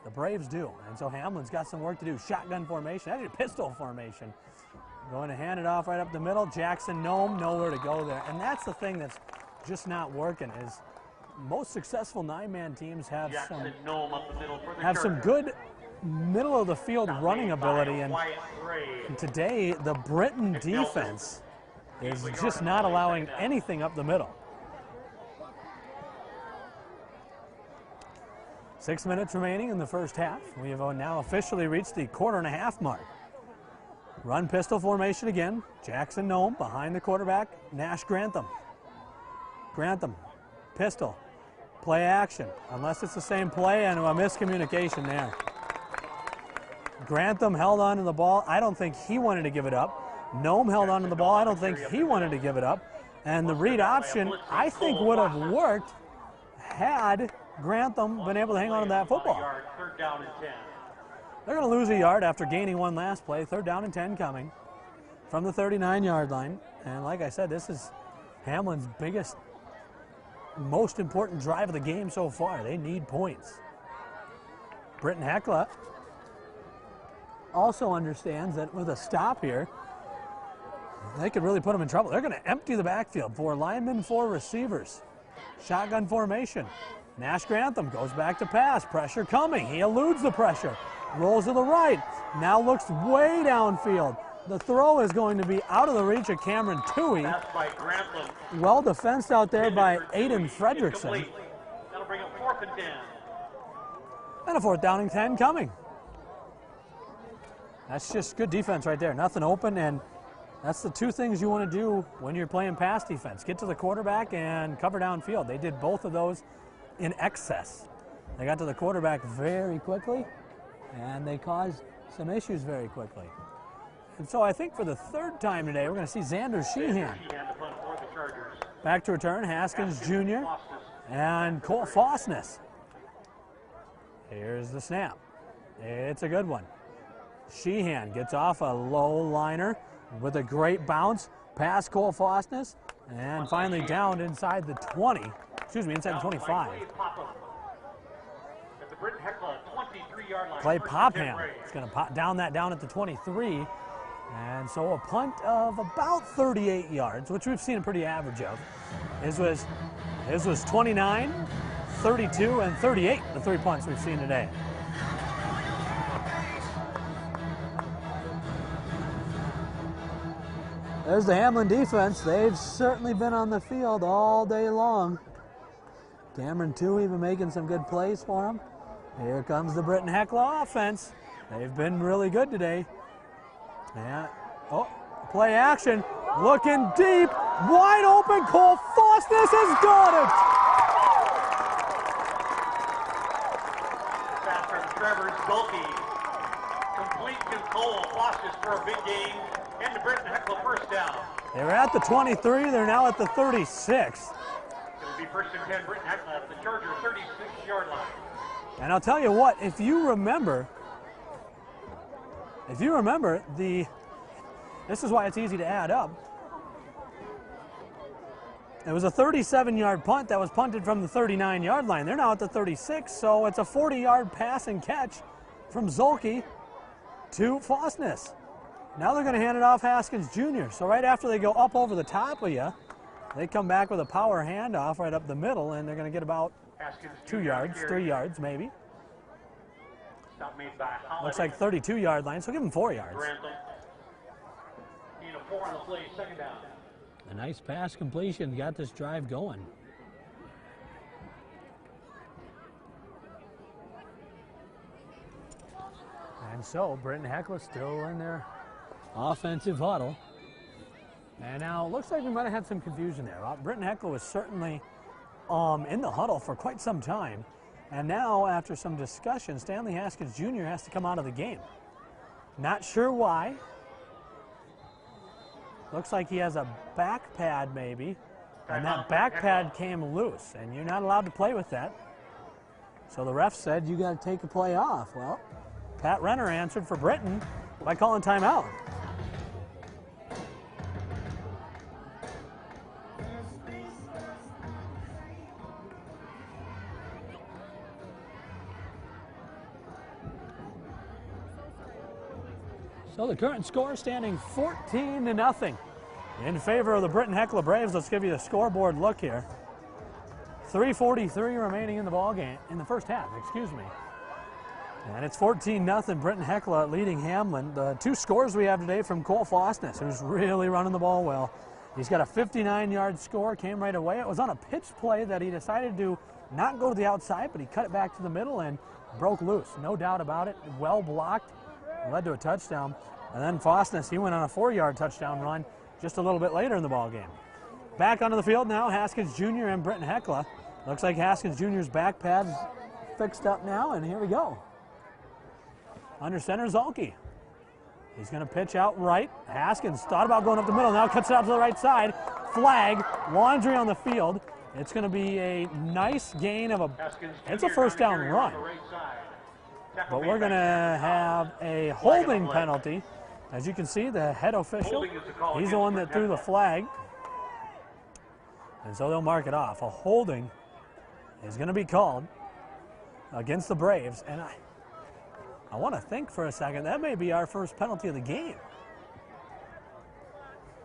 The Braves do. And so Hamlin's got some work to do. Shotgun formation, actually pistol formation. Going to hand it off right up the middle. Jackson Nome, nowhere to go there. And that's the thing that's just not working is most successful 9-man teams have some good middle of the field running ability, and today the Britton defense is just not allowing anything up the middle. 6 minutes remaining in the first half. We have now officially reached the quarter-and-a-half mark. Run pistol formation again. Jackson Nome behind the quarterback. Nash Grantham. Grantham, pistol. Play action, unless it's the same play, and a miscommunication there. Grantham held on to the ball. I don't think he wanted to give it up. Nome held on to the ball. I don't think he wanted to give it up. And the read option, I think, would have worked had Grantham been able to hang on to that football. Third down and 10. They're going to lose a yard after gaining one last play. 3rd down and 10 coming from the 39-yard line. And like I said, this is Hamlin's biggest, most important drive of the game so far. They need points. Britton-Hecla also understands that with a stop here, they could really put them in trouble. They're going to empty the backfield. 4 linemen, 4 receivers. Shotgun formation. Nash Grantham goes back to pass. Pressure coming. He eludes the pressure. Rolls to the right. Now looks way downfield. The throw is going to be out of the reach of Cameron Toohey. That's by Grantham. Well defensed out there by Aiden Fredrickson. That'll bring up 4th and 10. And a 4th down and 10 coming. That's just good defense right there. Nothing open, and that's the 2 things you want to do when you're playing pass defense. Get to the quarterback and cover downfield. They did both of those in excess. They got to the quarterback very quickly, and they caused some issues very quickly. And so I think for the 3rd time today, we're going to see Xander Sheehan. Back to return, Haskins Jr. and Cole Fosness. Here's the snap. It's a good one. Sheehan gets off a low liner with a great bounce past Cole Fosness and finally downed inside the 20 excuse me, inside the 25. At the Britton-Hecla 23-yard line. Clay First and Popham 10 is going to pop down that down at the 23. And so a punt of about 38 yards, which we've seen a pretty average of. His was 29, 32, and 38, the 3 punts we've seen today. There's the Hamlin defense. They've certainly been on the field all day long. Cameron Toohey even making some good plays for him. Here comes the Britton-Hecla offense. They've been really good today. Yeah. Oh, play action. Looking deep. Wide open. Cole Fostness has got it. After Trevor Zulke. Complete to Cole Fostness for a big game. And the Britton-Hecla first down. They were at the 23. They're now at the 36. It'll be first and 10 Britton-Hecla at the Charger 36-yard line. And I'll tell you what, if you remember, this is why it's easy to add up. It was a 37-yard punt that was punted from the 39-yard line. They're now at the 36, so it's a 40-yard pass and catch from Zulke to Fostness. Now they're going to hand it off Haskins Jr. So right after they go up over the top of you, they come back with a power handoff right up the middle, and they're going to get about 2 yards, 3 yards maybe. Stop made by Looks like 32-yard line, so give them 4 yards. Need a 4 on the play, second down. A nice pass completion got this drive going. And so Britton-Hecla still in their offensive huddle. And now it looks like we might have had some confusion there. Britton-Hecla was certainly in the huddle for quite some time. And now, after some discussion, Stanley Haskins Jr. has to come out of the game. Not sure why. Looks like he has a back pad maybe. And that back pad came loose, and you're not allowed to play with that. So the ref said you got to take a play off. Well, Pat Renner answered for Britton by calling timeout. So the current score standing 14-0 in favor of the Britton-Hecla Braves. Let's give you the scoreboard look here. 3:43 remaining in the ball game, in the first half, excuse me. And it's 14-0 Britton-Hecla leading Hamlin. The 2 scores we have today from Cole Fostness, who's really running the ball well. He's got a 59-yard score, came right away. It was on a pitch play that he decided to not go to the outside, but he cut it back to the middle and broke loose. No doubt about it. Well blocked. Led to a touchdown. And then Fostness, he went on a 4-yard touchdown run just a little bit later in the ball game. Back onto the field now, Haskins Jr. and Britton-Hecla. Looks like Haskins Jr.'s back pad's fixed up now, and here we go. Under center, Zulke. He's going to pitch out right. Haskins thought about going up the middle, now cuts it out to the right side. Flag, Laundry on the field. It's going to be a nice gain of it's a first down run. But we're going to have a holding penalty. As you can see, the head official, he's the one that threw the flag. And so they'll mark it off. A holding is going to be called against the Braves. And I want to think for a second, that may be our first penalty of the game.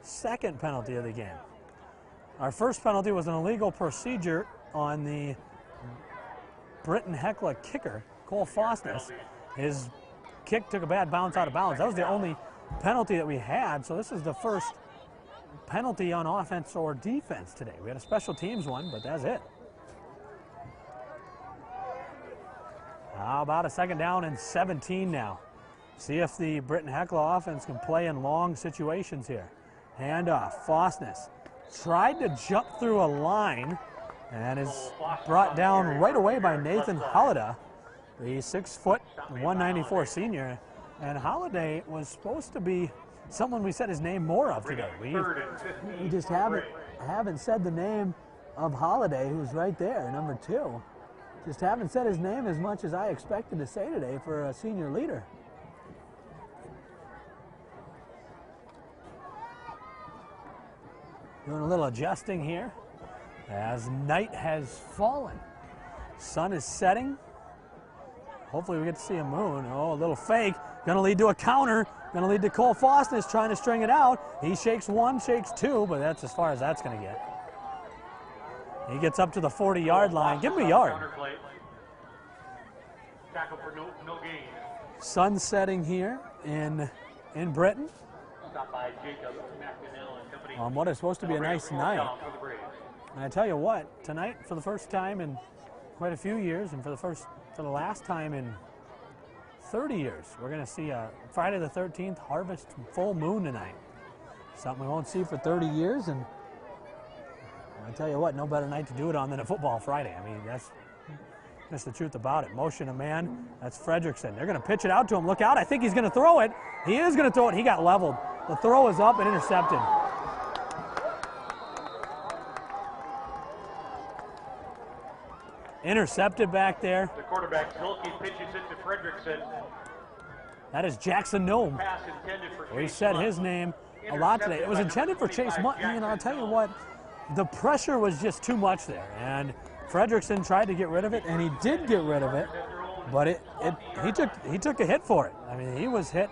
Second penalty of the game. Our first penalty was an illegal procedure on the Britton-Hecla kicker, Cole Fostness. His kick took a bad bounce out of bounds. That was the only penalty that we had, so this is the first penalty on offense or defense today. We had a special teams one, but that's it. How about a second down and 17 now? See if the Britton-Hecla offense can play in long situations here. Handoff, Fostness tried to jump through a line and is brought down right away by Nathan Holliday, the 6', 194 senior. And Holliday was supposed to be someone we said his name more of today. We just haven't said the name of Holliday, who's right there, number 2. Just haven't said his name as much as I expected to say today for a senior leader. Doing a little adjusting here as night has fallen. Sun is setting. Hopefully we get to see a moon. Oh, a little fake. Going to lead to a counter. Going to lead to Cole Fosness trying to string it out. He shakes one, shakes two, but that's as far as that's going to get. He gets up to the 40-yard line. Give him a yard. Tackle for no gain. Sun setting here in Britton. Stopped by Jacob McDonnell and company. On what is supposed to be a nice night. And I tell you what, tonight for the first time in quite a few years, and for the last time in 30 years, we're going to see a Friday the 13th harvest full moon tonight. Something we won't see for 30 years, and I tell you what, no better night to do it on than a football Friday. I mean, that's the truth about it. Motion a man, that's Fredrickson. They're going to pitch it out to him. Look out, I think he's going to throw it. He is going to throw it. He got leveled. The throw is up and intercepted. Intercepted back there. The quarterback, Zilke, pitches it to Fredrickson. That is Jackson Nome. Pass intended for We Chase said Mutton. his name a lot today. It was intended for Chase Mutton, and I'll tell you what, the pressure was just too much there. And Fredrickson tried to get rid of it, and he did get rid of it, but he took a hit for it. I mean, he was hit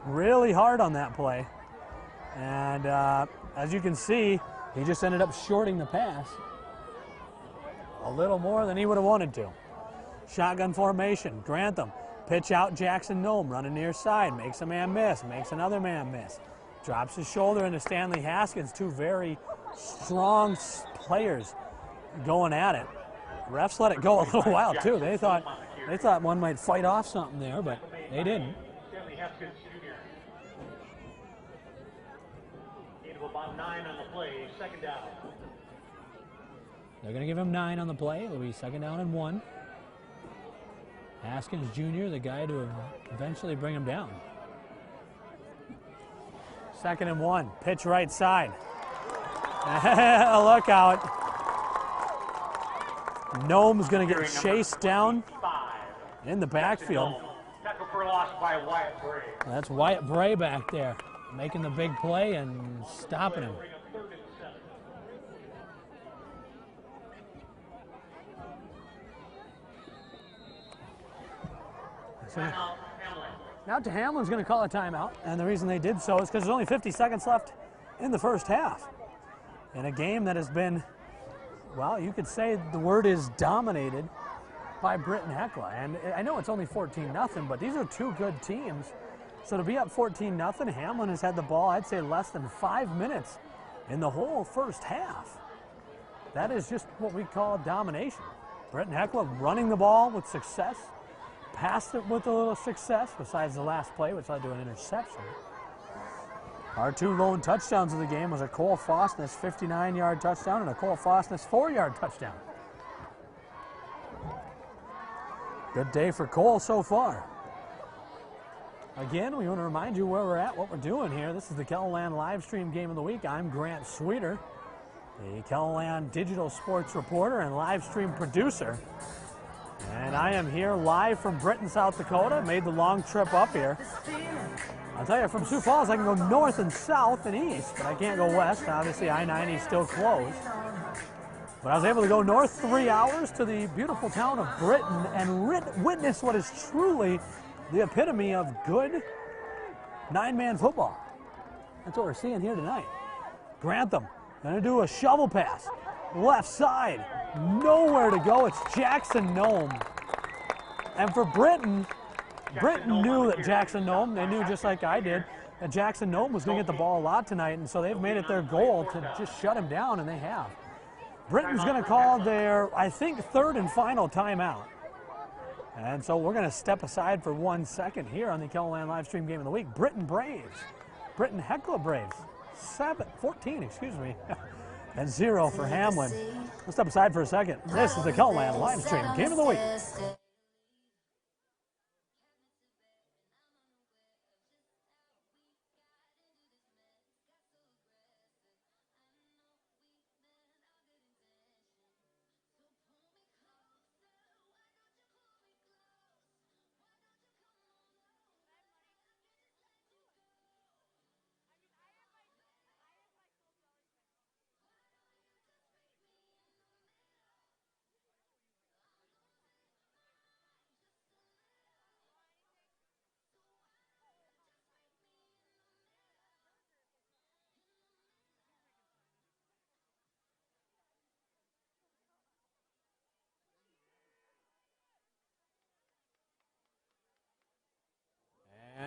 really hard on that play. And as you can see, he just ended up shorting the pass a little more than he would have wanted to. Shotgun formation, Grantham. Pitch out Jackson Nome, running near side, makes a man miss, makes another man miss. Drops his shoulder into Stanley Haskins, two very strong players going at it. Refs let it go a little while too. They thought one might fight off something there, but they didn't. Stanley Haskins Jr. Gain of about 9 on the play, second down. They're going to give him 9 on the play. It'll be second down and 1. Haskins Jr., the guy to eventually bring him down. Second and 1. Pitch right side. Look out. Nome's going to get chased down in the backfield. Tackle for loss by Wyatt Bray. That's Wyatt Bray back there, making the big play and stopping him. Now to Hamlin's going to call a timeout, and the reason they did so is because there's only 50 seconds left in the first half. In a game that has been, well, you could say the word is dominated by Britton-Hecla. And I know it's only 14-0, but these are two good teams. So to be up 14-0, Hamlin has had the ball, I'd say, less than 5 minutes in the whole first half. That is just what we call domination. Britton-Hecla running the ball with success. Passed it with a little success, besides the last play, which led to an interception. Our two lone touchdowns of the game was a Cole Fosness 59-yard touchdown and a Cole Fosness 4-yard touchdown. Good day for Cole so far. Again, we want to remind you where we're at, what we're doing here. This is the KELOLAND live stream game of the week. I'm Grant Sweeter, the KELOLAND digital sports reporter and live stream producer. And I am here live from Britton, South Dakota. Made the long trip up here. I'll tell you, from Sioux Falls, I can go north and south and east, but I can't go west. Obviously, I-90 is still closed. But I was able to go north 3 hours to the beautiful town of Britton and witness what is truly the epitome of good 9-man football. That's what we're seeing here tonight. Grantham going to do a shovel pass. Left side. Nowhere to go. It's Jackson Nome. And for Britton knew that Jackson Nome, they knew just like I did, that Jackson Nome was going to get the ball a lot tonight, and so they've made it their goal to just shut him down, and they have. Britton's going to call their, I think, third and final timeout. And so we're going to step aside for 1 second here on the KELOLAND live stream game of the week. Britton-Hecla Braves, 14, excuse me. And 0 for Hamlin. Let's step aside for a second. This is the KELOLAND live stream game of the week.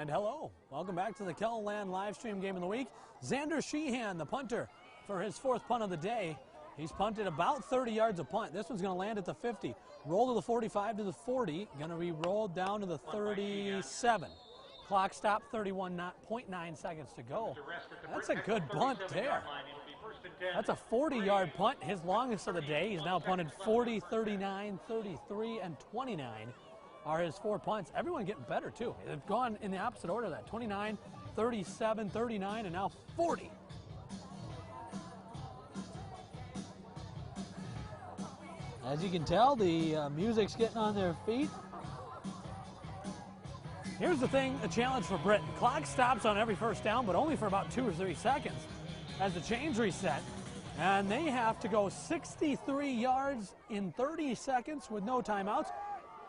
And hello, welcome back to the Kellerland live stream game of the week. Xander Sheehan, the punter, for his fourth punt of the day. He's punted about 30 yards a punt. This one's going to land at the 50. Roll to the 45 to the 40. Going to be rolled down to the 37. Clock stop, 31.9 seconds to go. That's a good punt there. That's a 40-yard punt, his longest of the day. He's now punted 40, 39, 33, and 29 are his 4 punts. Everyone getting better, too. They've gone in the opposite order of that. 29, 37, 39, and now 40. As you can tell, the music's getting on their feet. Here's the thing, a challenge for Britton. Clock stops on every first down, but only for about 2 or 3 seconds as the chains reset. And they have to go 63 yards in 30 seconds with no timeouts.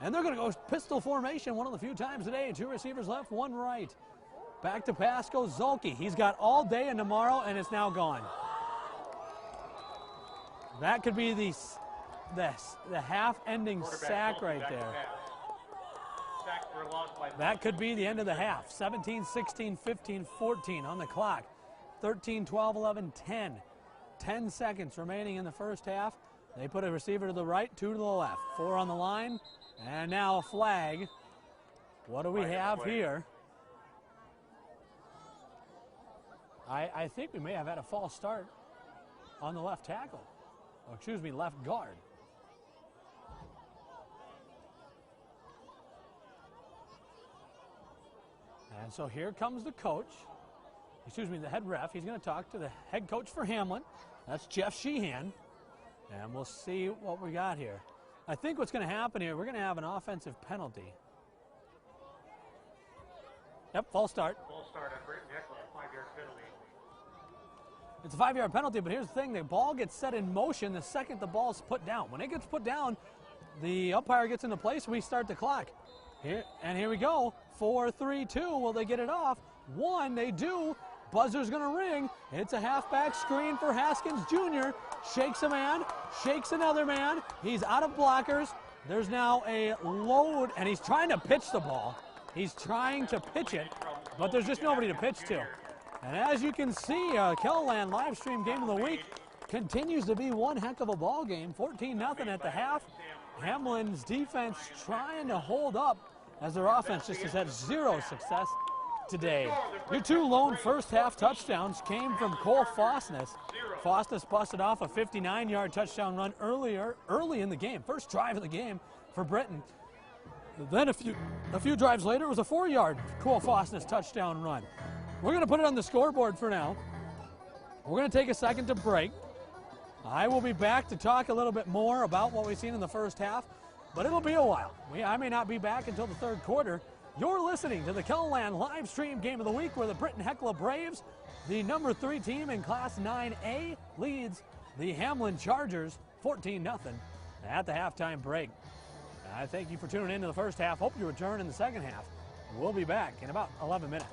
And they're going to go pistol formation one of the few times today. 2 receivers left, 1 right. Back to pass goes Zolke. He's got all day and tomorrow, and it's now gone. That could be the half-ending sack right there. That could be the end of the half. 17, 16, 15, 14 on the clock. 13, 12, 11, 10. 10 seconds remaining in the first half. They put a receiver to the right, 2 to the left. 4 on the line, and now a flag. What do we have here? I think we may have had a false start on the left tackle. Or excuse me, left guard. And so here comes the coach, excuse me, the head ref. He's going to talk to the head coach for Hamlin. That's Jeff Sheehan. And we'll see what we got here. I think what's going to happen here, we're going to have an offensive penalty. Yep, false start. False start on Britton-Hecla, 5-yard penalty. It's a 5-yard penalty, but here's the thing. The ball gets set in motion the second the ball's put down. When it gets put down, the umpire gets into place, we start the clock. Here we go. 4, 3, 2. Will they get it off? 1, they do. Buzzer's going to ring. It's a halfback screen for Haskins Jr. Shakes a man, shakes another man. He's out of blockers. There's now a load, and he's trying to pitch the ball. He's trying to pitch it, but there's just nobody to pitch to. And as you can see, Kellerland live stream game of the week continues to be one heck of a ball game. 14-0 at the half. Hamlin's defense trying to hold up as their offense just has had 0 success today. Your 2 lone first half touchdowns came from Cole Fosness. Fosness busted off a 59-yard touchdown run early in the game. First drive of the game for Britton. Then a few drives later, it was a 4-yard Cole Fosness touchdown run. We're going to put it on the scoreboard for now. We're going to take a second to break. I will be back to talk a little bit more about what we've seen in the first half, but it'll be a while. I may not be back until the third quarter. You're listening to the Kellerland live stream game of the week where the Britton-Hecla Braves, the number 3 team in Class 9A, leads the Hamlin Chargers 14-0 at the halftime break. I thank you for tuning in to the first half. Hope you return in the second half. We'll be back in about 11 minutes.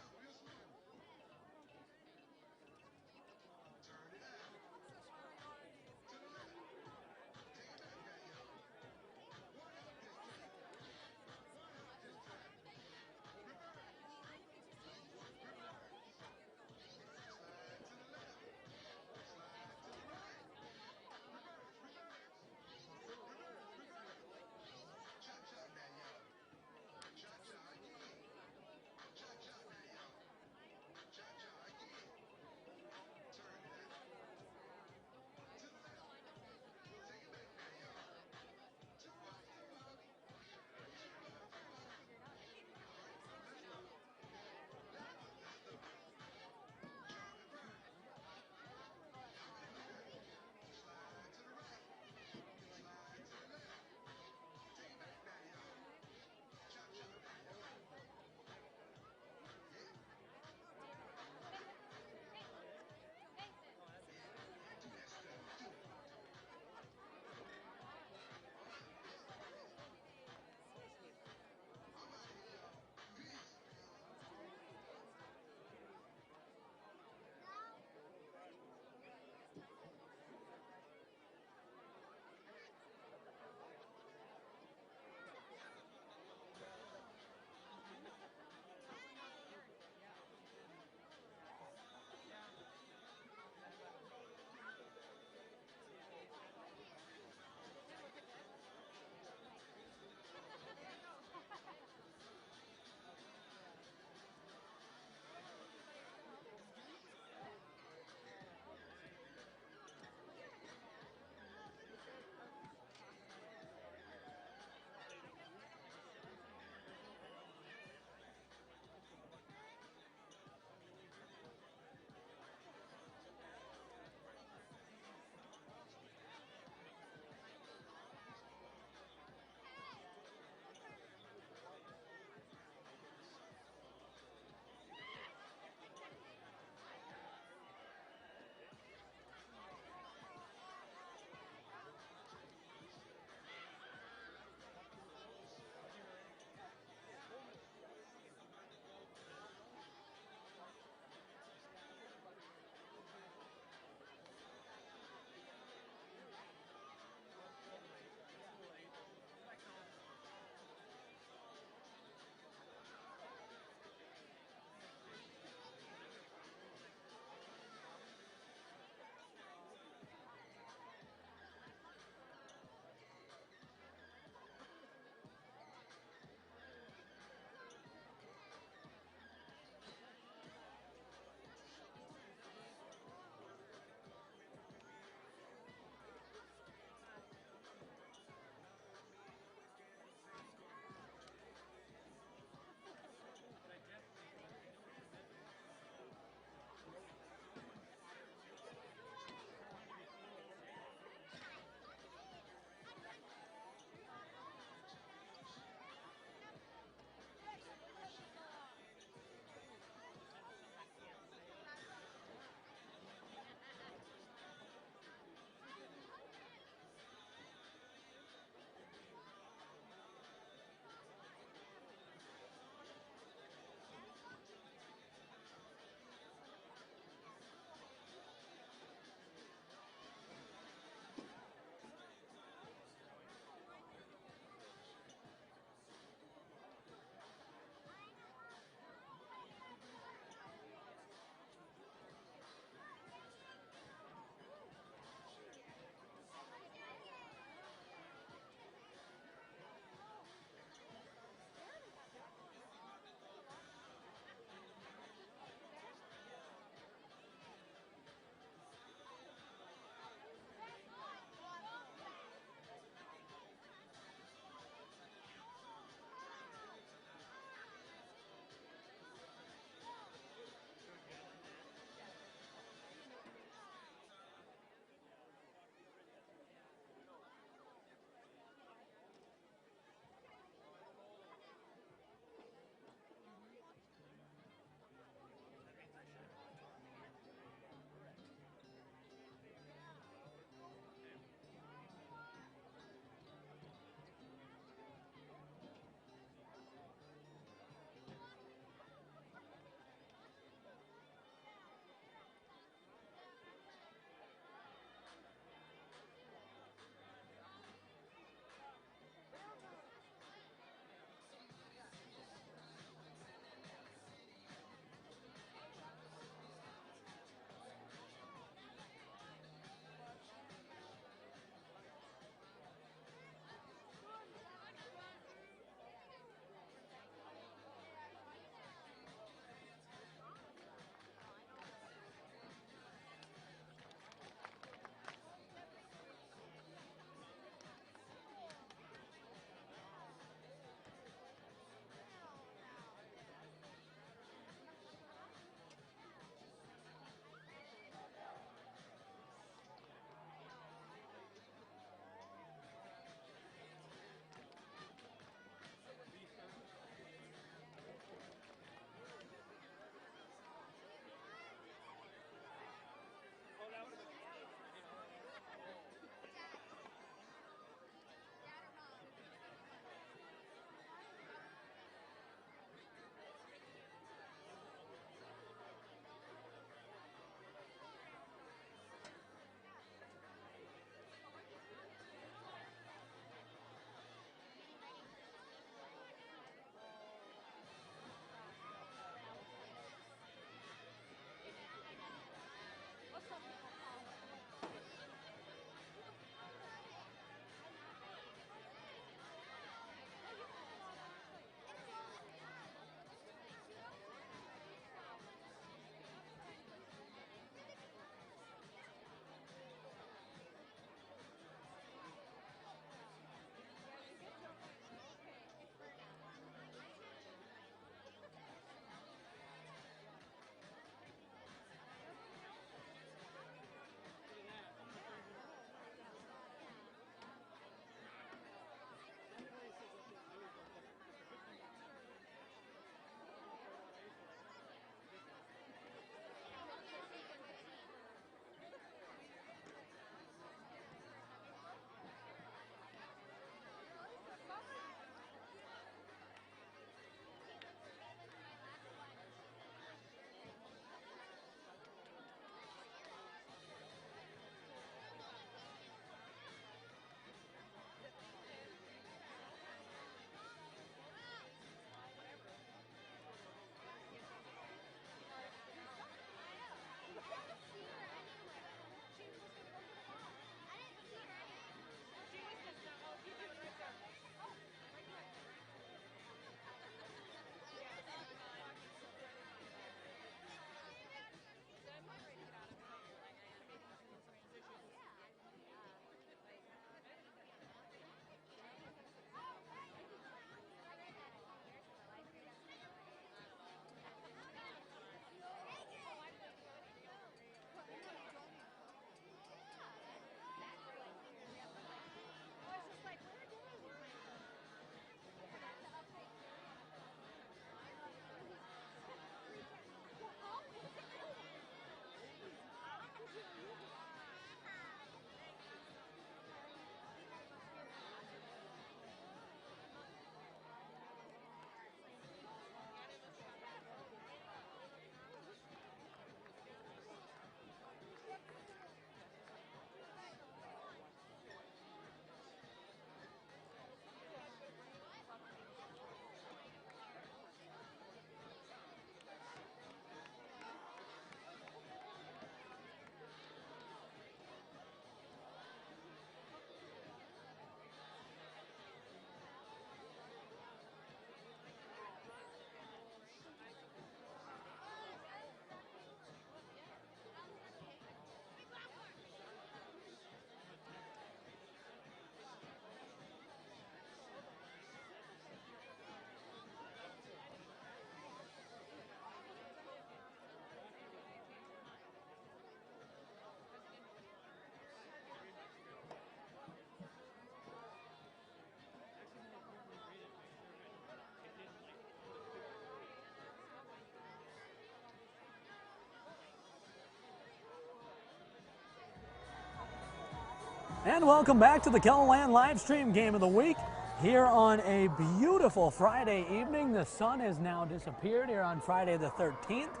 And welcome back to the Kellerland live stream game of the week here on a beautiful Friday evening. The sun has now disappeared here on Friday the 13th,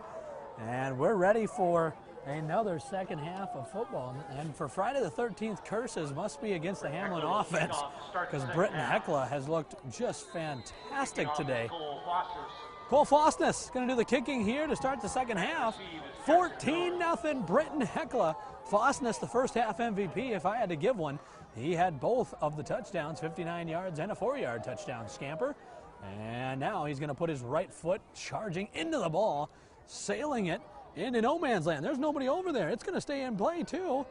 and we're ready for another second half of football. And for Friday the 13th, curses must be against the Hamlin offense because Britton-Hecla has looked just fantastic today. Cole Fostness going to do the kicking here to start the second half. 14-0 Britton-Hecla. Fostness, the first half MVP, if I had to give one. He had both of the touchdowns, 59 yards and a 4-yard touchdown scamper. And now he's going to put his right foot charging into the ball, sailing it into no man's land. There's nobody over there. It's going to stay in play, too.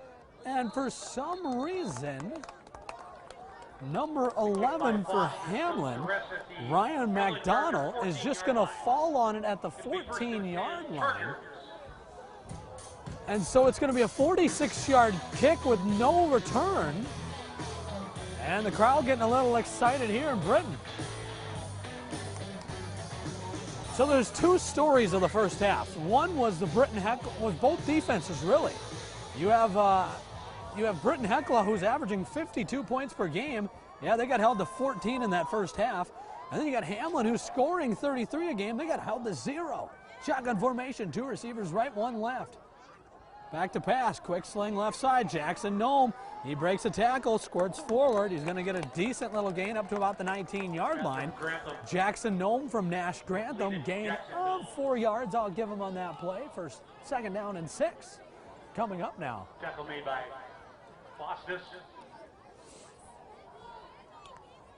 And for some reason, number 11 for Hamlin, Ryan McDonald, is just going to fall on it at the 14-yard line. And so it's going to be a 46-yard kick with no return. And the crowd getting a little excited here in Britton. So there's two stories of the first half. One was the Britton-Hecla, was both defenses really. You have Britton-Hecla, who's averaging 52 points per game. Yeah, they got held to 14 in that first half. And then you got Hamlin, who's scoring 33 a game. They got held to 0. Shotgun formation, 2 receivers right, 1 left. Back to pass, quick sling left side, Jackson Nome. He breaks a tackle, squirts forward. He's going to get a decent little gain up to about the 19-yard line. Jackson Nome from Nash Grantham, gain of 4 yards. I'll give him on that play for second down and 6. Coming up now. Tackle made by Fostness.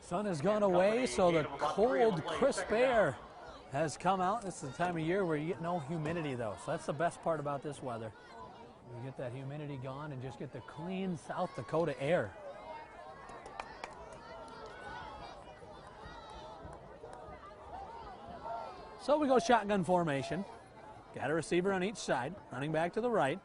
Sun has gone away, so the cold, crisp air has come out. This is the time of year where you get no humidity, though. So that's the best part about this weather. You get that humidity gone and just get the clean South Dakota air. So we go shotgun formation. Got a receiver on each side, running back to the right.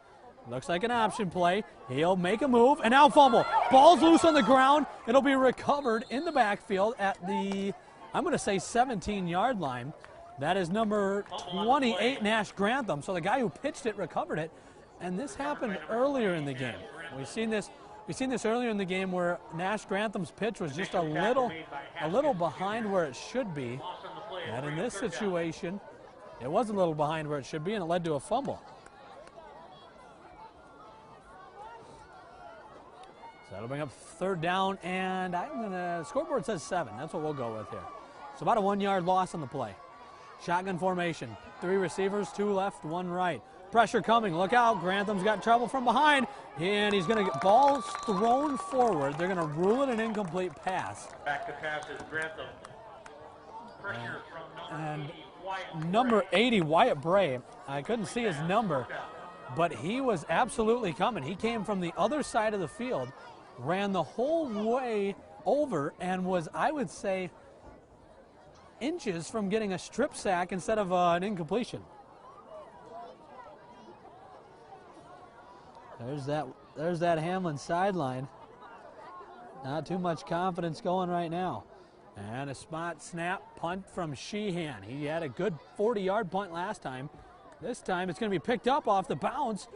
Looks like an option play. He'll make a move, and now fumble. Ball's loose on the ground. It'll be recovered in the backfield at the, I'm going to say 17-yard line. That is number 28, Nash Grantham. So the guy who pitched it recovered it. And this happened earlier in the game. We've seen this earlier in the game where Nash Grantham's pitch was just a little behind where it should be. And in this situation, it was a little behind where it should be, and it led to a fumble. So that'll bring up third down, and scoreboard says 7. That's what we'll go with here. So about a 1-yard loss on the play. Shotgun formation, 3 receivers, 2 left, 1 right. Pressure coming, look out, Grantham's got trouble from behind, and he's going to get balls thrown forward. They're going to rule it an incomplete pass. Back to pass is Grantham. Pressure from number 80, Wyatt Bray. I couldn't see his number, but he was absolutely coming. He came from the other side of the field, ran the whole way over, and was, I would say, inches from getting a strip sack instead of an incompletion. There's that Hamlin sideline. Not too much confidence going right now. And a spot snap punt from Sheehan. He had a good 40-yard punt last time. This time it's going to be picked up off the bounce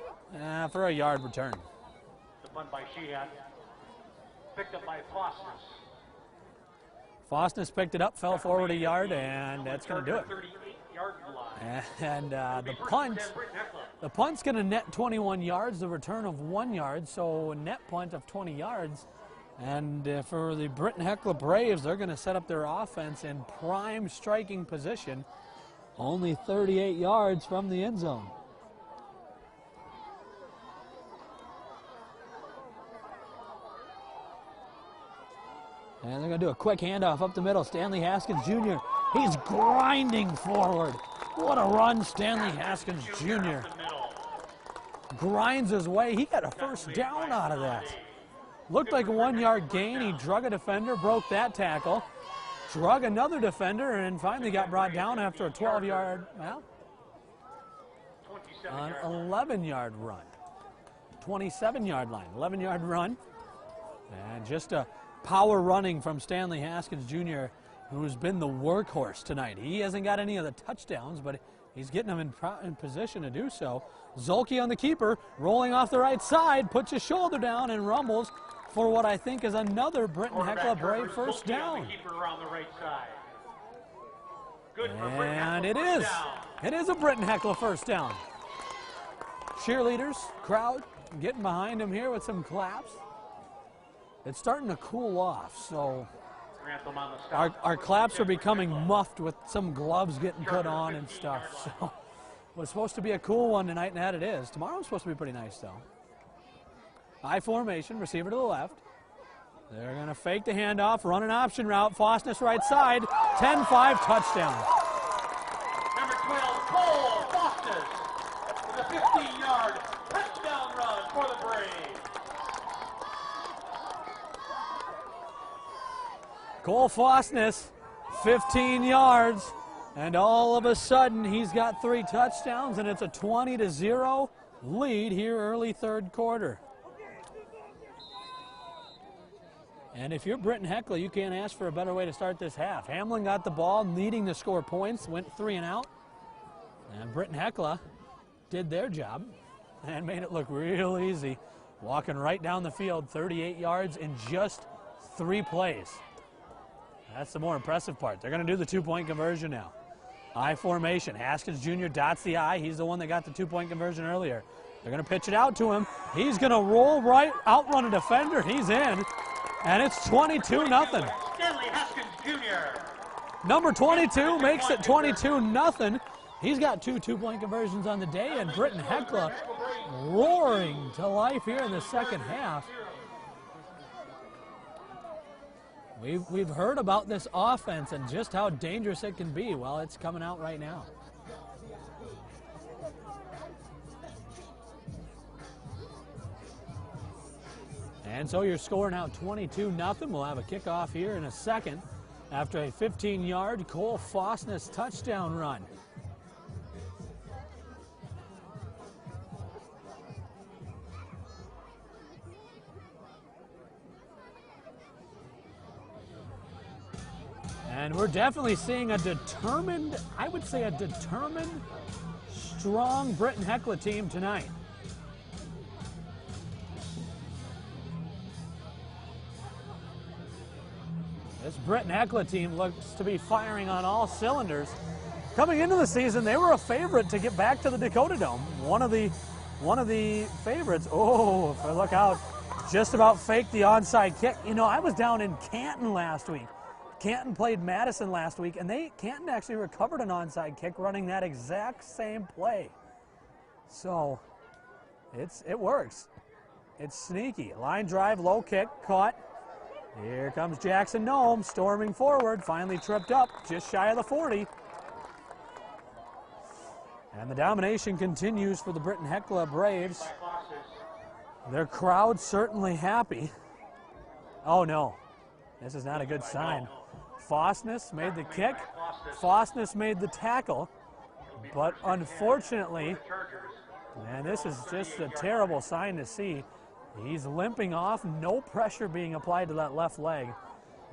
for a yard return. The punt by Sheehan. Picked up by Fostness. Fostness picked it up, fell forward a yard, and that's going to do it. And the punt's going to net 21 yards, the return of 1 yard, so a net punt of 20 yards. And for the Britton-Hecla Braves, they're going to set up their offense in prime striking position, only 38 yards from the end zone. And they're going to do a quick handoff up the middle. Stanley Haskins Jr., he's grinding forward. What a run, Stanley Haskins Jr. Grinds his way. He got a first down out of that. Looked like a 1-yard gain. He drug a defender, broke that tackle, drug another defender, and finally got brought down after a 12-yard, well, an 11-yard run. 27-yard line, 11-yard run. And just a power running from Stanley Haskins Jr., who's been the workhorse tonight. He hasn't got any of the touchdowns, but he's getting them in position to do so. Zolke on the keeper, rolling off the right side, puts his shoulder down and rumbles for what I think is another Britton-Hecla Brave first down. And it is. It is a Britton-Hecla first down. Cheerleaders, crowd, getting behind him here with some claps. It's starting to cool off, so our claps are becoming muffed with some gloves getting put on and stuff. So it was supposed to be a cool one tonight, and that it is. Tomorrow's supposed to be pretty nice, though. I formation, receiver to the left. They're going to fake the handoff, run an option route. Fosness right side, 10-5 touchdown. Number 12, Cole Fosness with a 15-yard touchdown run for the Braves. Cole Fosness, 15 yards, and all of a sudden he's got 3 touchdowns, and it's a 20-0 lead here early third quarter. And if you're Britton-Hecla, you can't ask for a better way to start this half. Hamlin got the ball, needing to score points, went 3 and out. And Britton-Hecla did their job and made it look real easy. Walking right down the field, 38 yards in just 3 plays. That's the more impressive part. They're going to do the 2-point conversion now. I formation. Haskins Jr. dots the I. He's the one that got the 2-point conversion earlier. They're going to pitch it out to him. He's going to roll right, outrun a defender. He's in. And it's 22-0. Stanley Haskins Jr. Number 22 makes it 22-0. He's got 2 2-point conversions on the day, and Britton-Hecla roaring to life here in the second half. We've heard about this offense and just how dangerous it can be. Well, it's coming out right now. And so your score now 22-0. We'll have a kickoff here in a second after a 15-yard Cole Fosness touchdown run. And we're definitely seeing a determined, I would say a determined, strong Britton-Hecla team tonight. This Britton-Hecla team looks to be firing on all cylinders. Coming into the season, they were a favorite to get back to the Dakota Dome. One of the favorites. Oh, if I look out, just about faked the onside kick. You know, I was down in Canton last week. Canton played Madison last week, and Canton actually recovered an onside kick running that exact same play. So it works. It's sneaky. Line drive, low kick, caught. Here comes Jackson Nome storming forward, finally tripped up just shy of the 40. And the domination continues for the Britton-Hecla Braves. Their crowd certainly happy. Oh no, this is not a good sign. Fosness made the kick, Fosness made the tackle, but unfortunately, man, this is just a terrible sign to see. He's limping off, no pressure being applied to that left leg.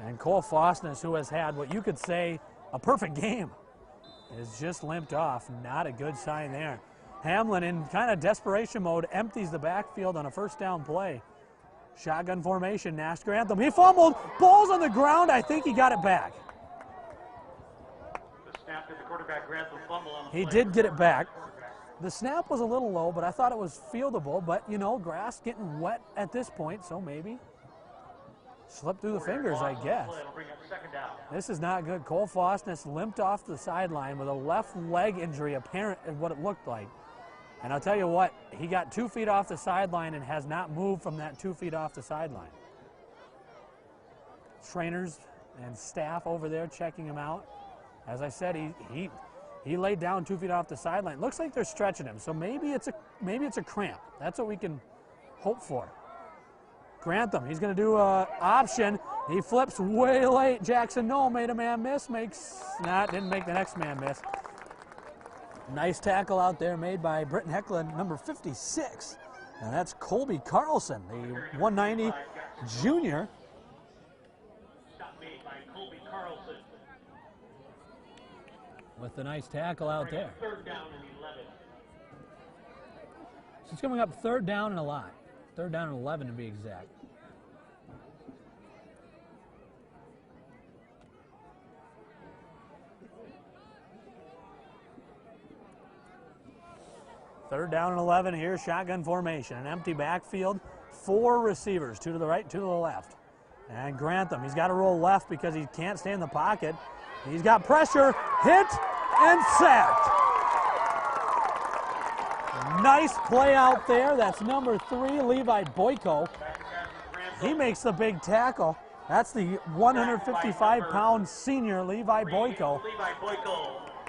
And Cole Fosness, who has had what you could say a perfect game, is just limped off. Not a good sign there. Hamlin, in kind of desperation mode, empties the backfield on a first down play. Shotgun formation, Nash Grantham. He fumbled, ball's on the ground. I think he got it back. The snap to the quarterback, Grantham fumble on the He play. did get it back. The snap was a little low, but I thought it was fieldable. But, you know, grass getting wet at this point, so maybe slipped through the fingers, I guess. This is not good. Cole Fosness limped off the sideline with a left leg injury apparent in what it looked like. And I'll tell you what, he got 2 feet off the sideline and has not moved from that 2 feet off the sideline. Trainers and staff over there checking him out. As I said, he laid down 2 feet off the sideline. Looks like they're stretching him, so maybe it's a cramp. That's what we can hope for. Grantham, he's going to do an option. He flips way late. Jackson Nome made a man miss. Didn't make the next man miss. Nice tackle out there made by Britton-Hecla, number 56. And that's Colby Carlson, the 190 junior. Stop made by Colby Carlson. With the nice tackle out there. Third down and 11. So it's coming up third down and a lot. Third down and 11 to be exact. Third down and 11 here, shotgun formation. An empty backfield, 4 receivers, 2 to the right, 2 to the left. And Grantham, he's got to roll left because he can't stay in the pocket. He's got pressure, hit, and sacked. Nice play out there. That's number 3, Levi Boyko. He makes the big tackle. That's the 155-pound senior, Levi Boyko.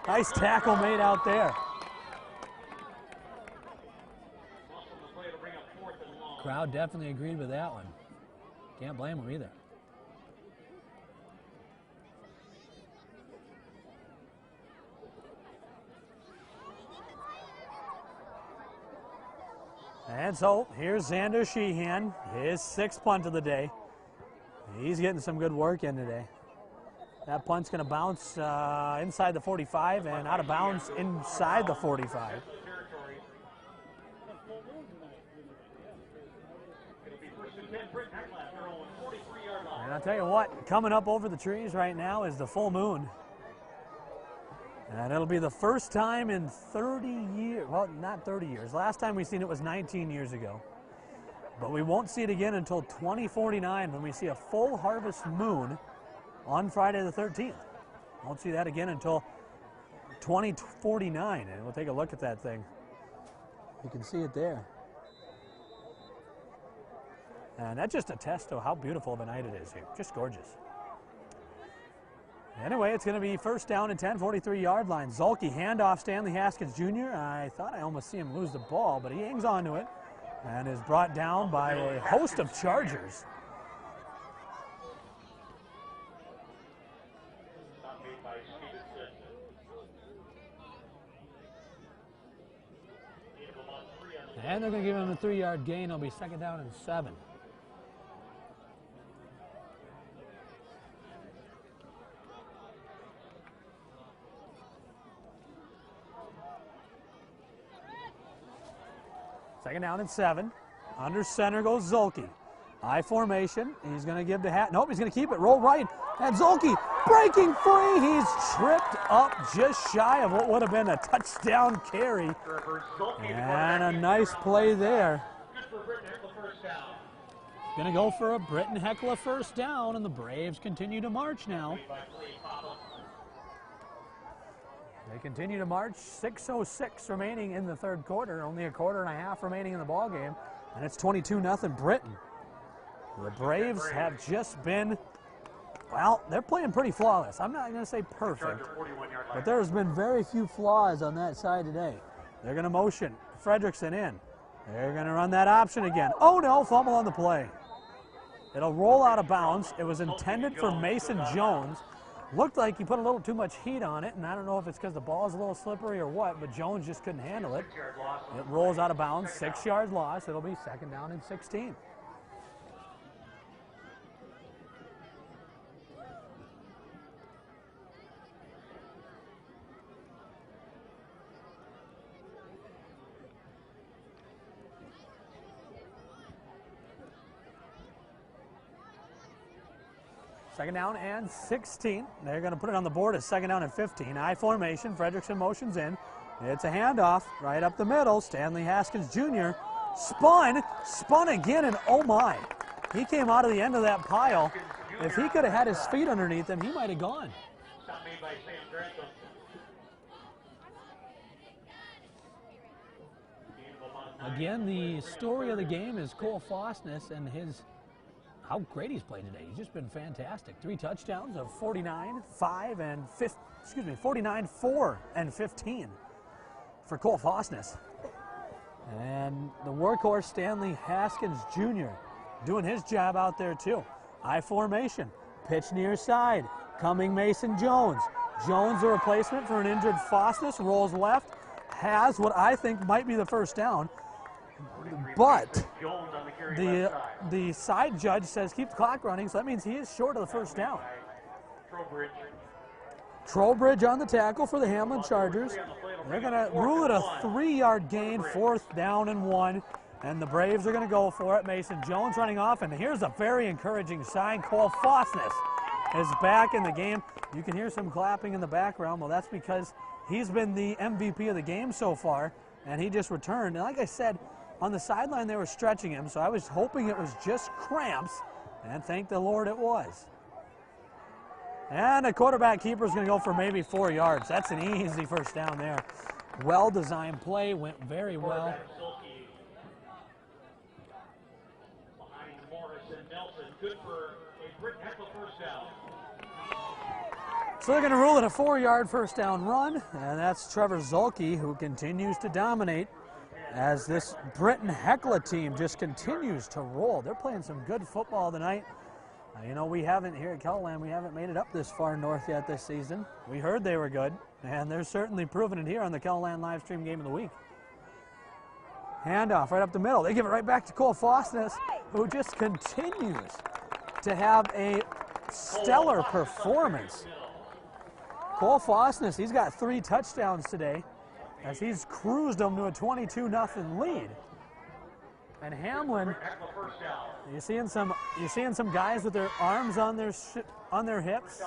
Nice tackle made out there. Crowd definitely agreed with that one. Can't blame him either. And so here's Xander Sheehan, his 6th punt of the day. He's getting some good work in today. That punt's going to bounce inside the 45 and out of bounds inside the 45. And I'll tell you what, coming up over the trees right now is the full moon. And it'll be the first time in 30 years, well, not 30 years. Last time we seen it was 19 years ago. But we won't see it again until 2049 when we see a full harvest moon on Friday the 13th. Won't see that again until 2049, and we'll take a look at that thing. You can see it there. And that's just a test of how beautiful of a night it is here. Just gorgeous. Anyway, it's going to be first down and 10, 43-yard line. Zulke, handoff, Stanley Haskins Jr. I thought I almost see him lose the ball, but he hangs on to it and is brought down by a host of Chargers. And they're going to give him a 3-yard gain. It'll be second down and 7. Second down and 7. Under center goes Zulke. I formation. He's going to give to Nope, he's going to keep it. Roll right. And Zulke breaking free. He's tripped up just shy of what would have been a touchdown carry. And a nice play there. Going to go for a Britton-Hecla first down, and the Braves continue to march now. They continue to march. 6:06 remaining in the third quarter. Only a quarter and a half remaining in the ball game, and it's 22-0 Britton. The Braves have just been, well, they're playing pretty flawless. I'm not going to say perfect, but there's been very few flaws on that side today. They're going to motion Fredrickson in. They're going to run that option again. Oh no, fumble on the play. It'll roll out of bounds. It was intended for Mason Jones. Looked like he put a little too much heat on it, and I don't know if it's because the ball's a little slippery or what, but Jones just couldn't handle it. It rolls out of bounds, 6-yard loss. It'll be second down and 16. Second down and 16. They're going to put it on the board as second down and 15. I formation. Fredrickson motions in. It's a handoff right up the middle. Stanley Haskins Jr. spun again, and oh my. He came out of the end of that pile. If he could have had his feet underneath him, he might have gone. Again, the story of the game is Cole Fosness and how great he's played today. He's just been fantastic. 3 touchdowns of 49, 4 and 15 for Cole Fosness. And the workhorse Stanley Haskins Jr. doing his job out there too. I formation, pitch near side, coming Mason Jones. Jones, the replacement for an injured Fosness, rolls left, has what I think might be the first down. But the side judge says keep the clock running, so that means he is short of the first down. Trowbridge on the tackle for the Hamlin Chargers. They're going to rule it a 3-yard gain, 4th down and 1, and the Braves are going to go for it. Mason Jones running off, and here's a very encouraging sign. Cole Fosness is back in the game. You can hear some clapping in the background. Well, that's because he's been the MVP of the game so far. and he just returned. And like I said, on the sideline they were stretching him, so I was hoping it was just cramps, and thank the Lord it was. And the quarterback keeper is going to go for maybe 4 yards. That's an easy first down there. Well-designed play, went very well. Behind Morris and Nelson, good for a Britton-Hecla first down. So they're going to rule it a 4-yard first down run, and that's Trevor Zulke, who continues to dominate as this Britton-Hecla team just continues to roll. They're playing some good football tonight. You know, we haven't, here at Kettleland, we haven't made it up this far north yet this season. We heard they were good, and they're certainly proving it here on the Kettleland live stream game of the week. Handoff right up the middle. They give it right back to Cole Fosness, who just continues to have a stellar performance. Cole Fosness, he's got 3 touchdowns today as he's cruised them to a 22-0 lead. And Hamlin, you're seeing some guys with their arms on their hips.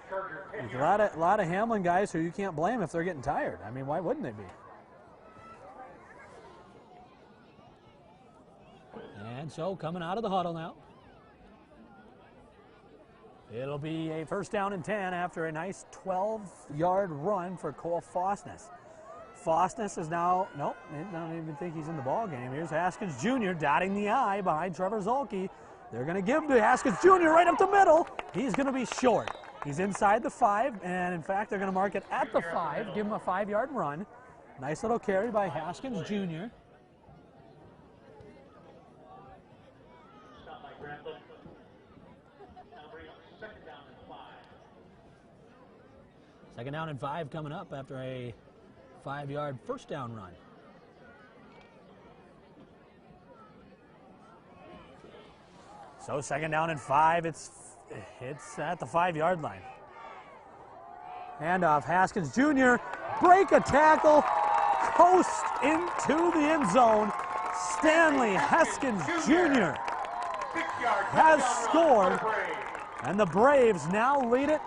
A lot of Hamlin guys who you can't blame if they're getting tired. I mean, why wouldn't they be? And so coming out of the huddle now. It'll be a first down and 10 after a nice 12-yard run for Cole Fosness. Fosness is now, nope, I don't even think he's in the ball game. Here's Haskins Jr. dotting the I behind Trevor Zulke. They're going to give to Haskins Jr. right up the middle. He's going to be short. He's inside the 5, and in fact, they're going to mark it at the 5, give him a 5-yard run. Nice little carry by Haskins Jr. Second down and 5 coming up after a 5-yard first down run. So second down and 5, it's at the 5-yard line. Handoff, Haskins Jr., break a tackle, coast into the end zone. Stanley Haskins Jr. has scored, and the Braves now lead it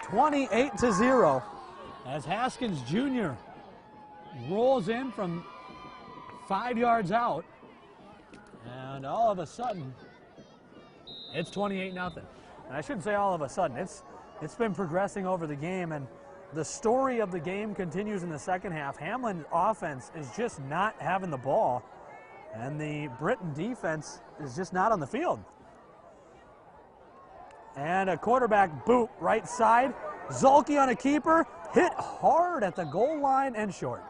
28-0 as Haskins Jr. rolls in from 5 yards out, and all of a sudden it's 28-0. And I shouldn't say all of a sudden, it's been progressing over the game, and the story of the game continues in the second half. Hamlin's offense is just not having the ball, and the Britton defense is just not on the field. And a quarterback boot right side. Zulke on a keeper, hit hard at the goal line and short.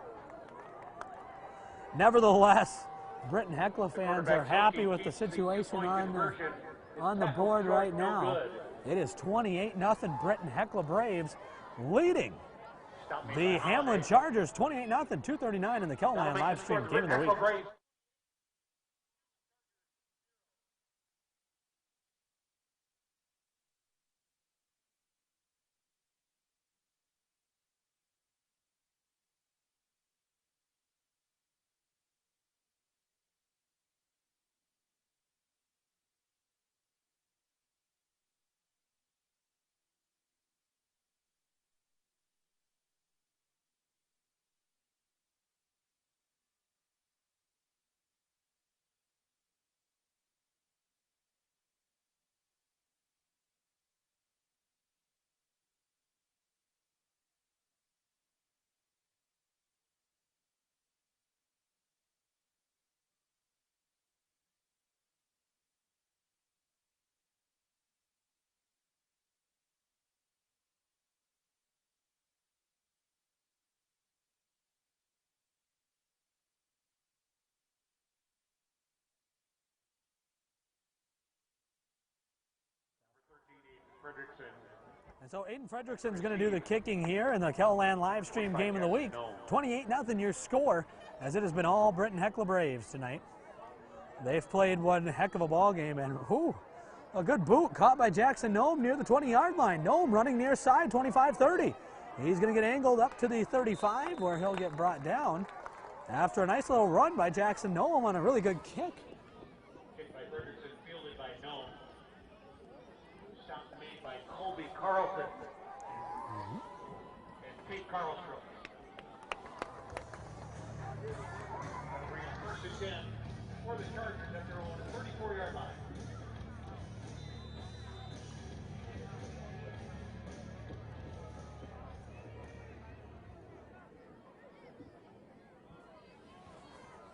Nevertheless, Britton-Hecla fans are happy with the situation on the board right now. It is 28-0 Britton-Hecla Braves leading the Hamlin Chargers 28-0, 2:39 in the Kettleland live stream game of the week. And so Aiden Fredrickson's going to do the kicking here in the Kettleland live stream game of the week. 28-0 your score, as it has been all Britton-Hecla Braves tonight. They've played one heck of a ball game, and a good boot caught by Jackson Nome near the 20-yard line. Nome running near side, 25-30. He's going to get angled up to the 35 where he'll get brought down after a nice little run by Jackson Nome on a really good kick. Kick by Fredrickson, fielded by Nome. Stop made by Colby Carlson. And Pete Carlstrom. First and 10 for the Chargers at their own 34-yard line.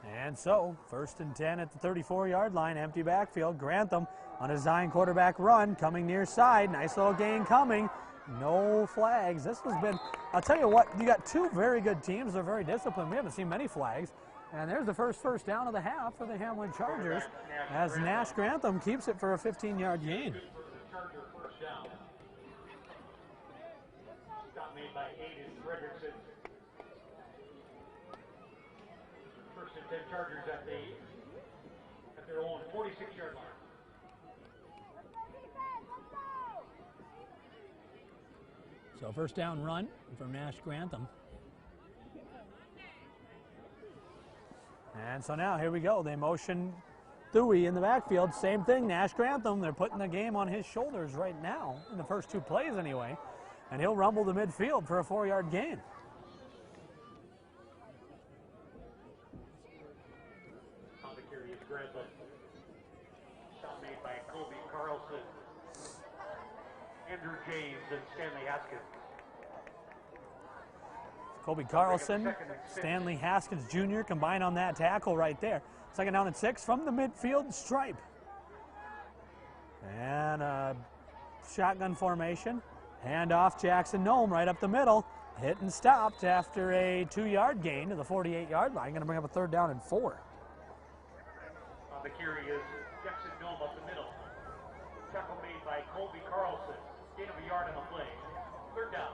And so, first and 10 at the 34-yard line, empty backfield. Grantham on a design quarterback run, coming near side. Nice little gain coming. No flags. This has been, I'll tell you what, you got two very good teams. They're very disciplined. We haven't seen many flags. And there's the first down of the half for the Hamlin Chargers as Nash Grantham keeps it for a 15-yard gain. Stop made by Aiden Frederickson. First and 10 Chargers at their own 46-yard line. So first down run from Nash Grantham. And so now here we go. They motion Thuy in the backfield. Same thing, Nash Grantham. They're putting the game on his shoulders right now, in the first two plays anyway. And he'll rumble the midfield for a 4-yard gain. On the carry is Grantham. Shot made by Kobe Carlson, Andrew James, and Stanley Haskins. Kobe Carlson, Stanley Haskins Jr. combined on that tackle right there. Second down and 6 from the midfield stripe. And a shotgun formation. Hand off Jackson Nome right up the middle. Hit and stopped after a 2-yard gain to the 48-yard line. Going to bring up a third down and 4. On the carry is Jackson Nome up the middle. Tackle made by Kobe Carlson. Gain of a yard on the play. Third down.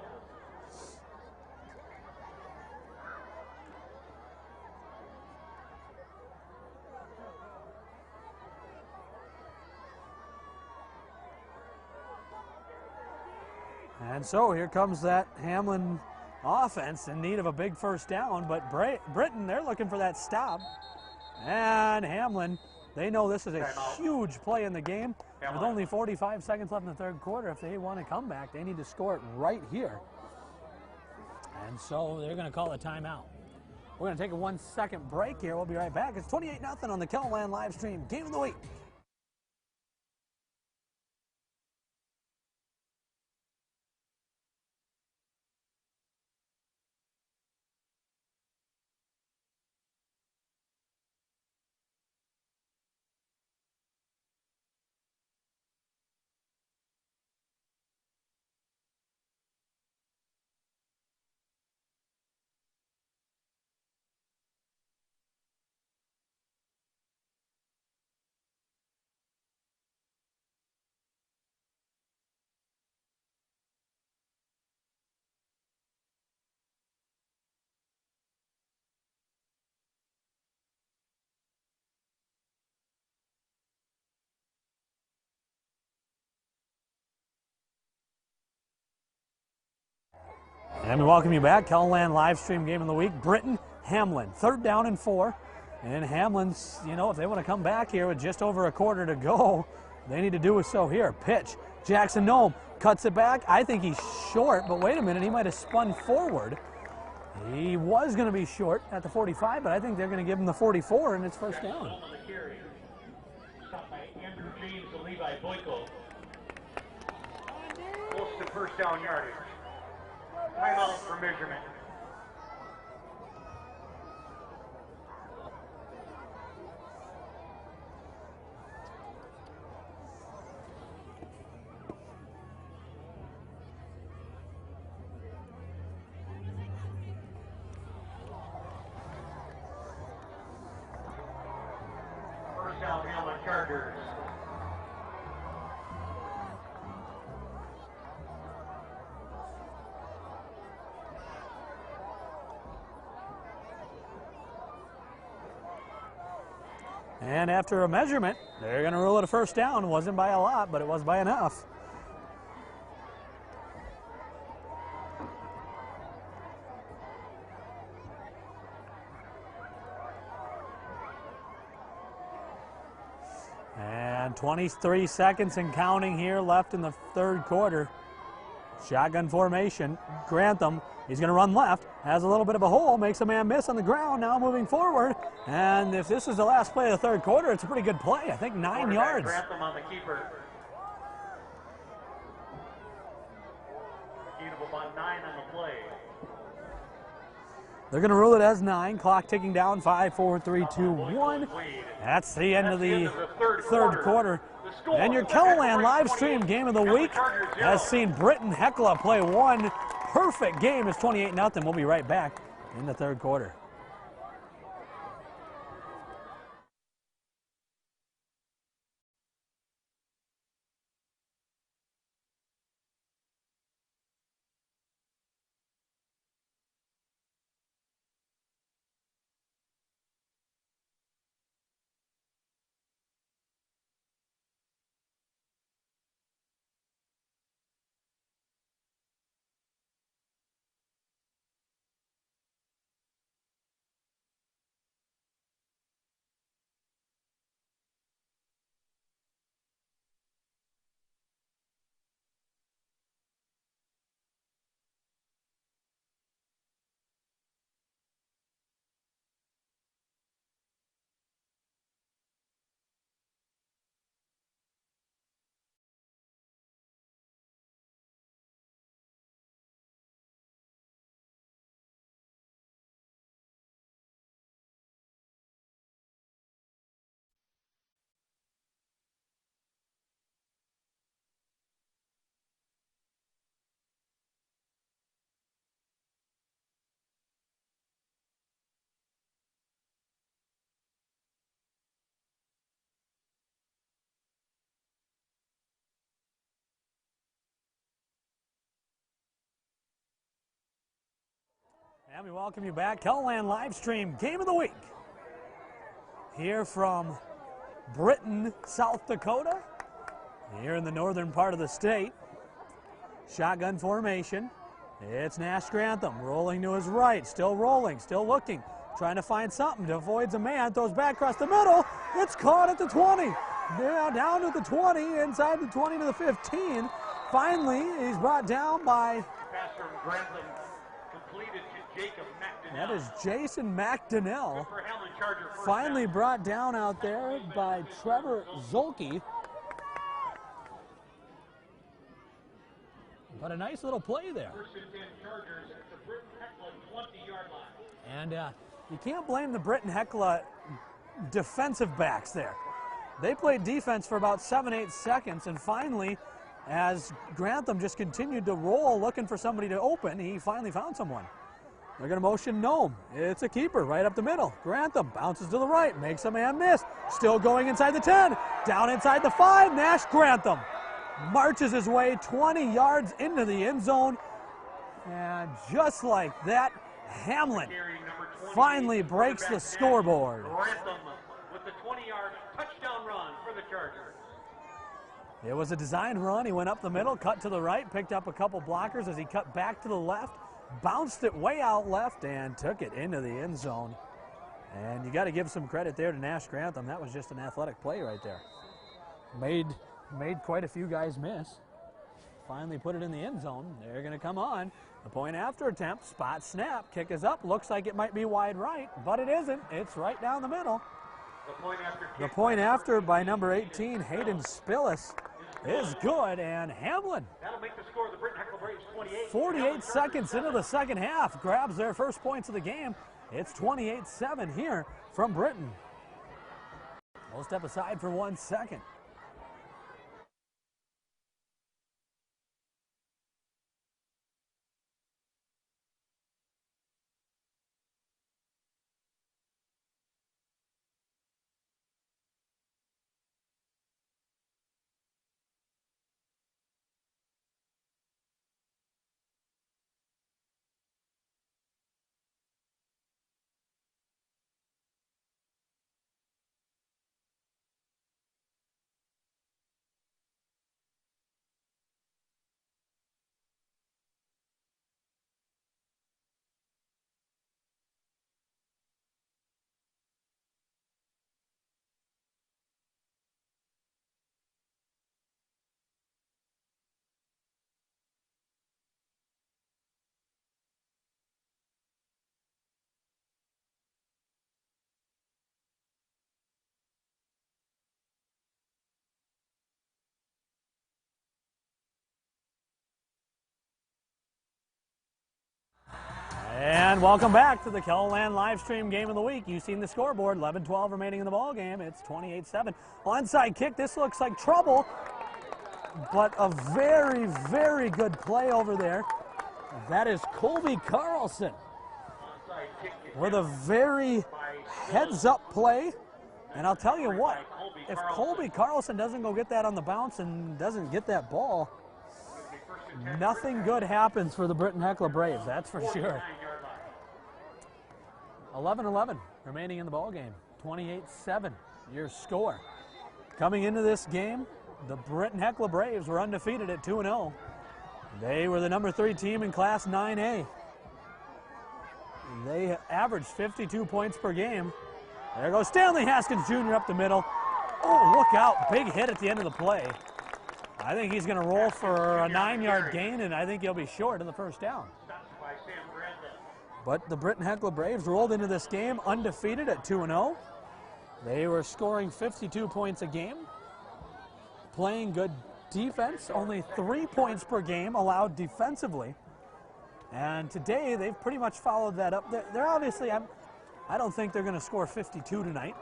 And so here comes that Hamlin offense in need of a big first down, but Britton, they're looking for that stop. And Hamlin, they know this is a huge play in the game. With only 45 seconds left in the third quarter, if they want to come back, they need to score it right here. And so they're going to call a timeout. We're going to take a 1-second break here. We'll be right back. It's 28-0 on the KELOLAND live stream Game of the Week. And we welcome you back. KELOLAND live stream Game of the Week. Britton, Hamlin, third down and 4. And Hamlin's, you know, if they want to come back here with just over a quarter to go, they need to do so here. Pitch. Jackson Nome cuts it back. I think he's short, but wait a minute, he might have spun forward. He was going to be short at the 45, but I think they're going to give him the 44, and it's first down. On the carry. Shot by Andrew James and Levi Boyko. Close to first down yardage. Timeout for measurement. First down, Hamlin Chargers. And after a measurement, they're going to rule it a first down. It wasn't by a lot, but it was by enough. And 23 seconds and counting here left in the third quarter. Shotgun formation. Grantham, he's going to run left, has a little bit of a hole, makes a man miss on the ground, now moving forward. And if this is the last play of the third quarter, it's a pretty good play. I think 9 yards. Grantham on the keeper. Gain of about 9 on the play. They're going to rule it as 9. Clock ticking down. 5, 4, 3, 2, 1. That's the end of the third quarter. And your Kellerland live stream game of the week has seen Britton-Hecla play one perfect game. It's 28-0. We'll be right back in the third quarter. And we welcome you back. Kellerland live stream game of the week. Here from Britton, South Dakota. Here in the northern part of the state. Shotgun formation. It's Nash Grantham rolling to his right. Still rolling, still looking. Trying to find something. Avoids a man. Throws back across the middle. It's caught at the 20. Yeah, down to the 20. Inside the 20 to the 15. Finally, he's brought down by... Pass from Grantham completed to Jacob McDonnell. That is Jason McDonnell. For Hamlin Charger first Finally down. brought down out there by Trevor Zolke. But a nice little play there. First and 10 Chargers at the Britton-Hecla 20-yard line. And you can't blame the Britton-Hecla defensive backs there. They played defense for about 7-8 seconds, and finally, as Grantham just continued to roll looking for somebody to open, he finally found someone. They're going to motion Nome. It's a keeper right up the middle. Grantham bounces to the right, makes a man miss. Still going inside the 10, down inside the 5. Nash Grantham marches his way 20 yards into the end zone. And just like that, Hamlin finally breaks the scoreboard. Grantham with the 20-yard touchdown run for the Chargers. It was a designed run. He went up the middle, cut to the right, picked up a couple blockers as he cut back to the left, bounced it way out left, and took it into the end zone. And you got to give some credit there to Nash Grantham. That was just an athletic play right there. Made quite a few guys miss. Finally put it in the end zone. They're going to come on. The point after attempt, spot snap, kick is up. Looks like it might be wide right, but it isn't. It's right down the middle. The point after by number 18, Hayden Spillis, is good, and Hamlin, That'll make the score of the Britton-Hecla Braves 28. 48 seconds into the second half, grabs their first points of the game. It's 28-7 here from Britton. We'll step aside for 1 second. And welcome back to the KELOLAND live stream game of the week. You've seen the scoreboard, 11-12 remaining in the ball game. It's 28-7. Onside kick, this looks like trouble, but a very, very good play over there. That is Colby Carlson with a very heads-up play. And I'll tell you what, if Colby Carlson doesn't go get that on the bounce and doesn't get that ball, nothing good happens for the Britton-Hecla Braves, that's for sure. 11-11 remaining in the ball game. 28-7 your score. Coming into this game, the Britton-Hecla Braves were undefeated at 2-0. They were the number 3 team in Class 9A. They averaged 52 points per game. There goes Stanley Haskins Jr. up the middle. Oh, look out, big hit at the end of the play. I think he's going to roll for a 9-yard gain, and I think he'll be short of the first down. But the Britton-Hecla Braves rolled into this game undefeated at 2-0. They were scoring 52 points a game, playing good defense, only 3 points per game allowed defensively. And today they've pretty much followed that up. They're obviously, I don't think they're going to score 52 tonight,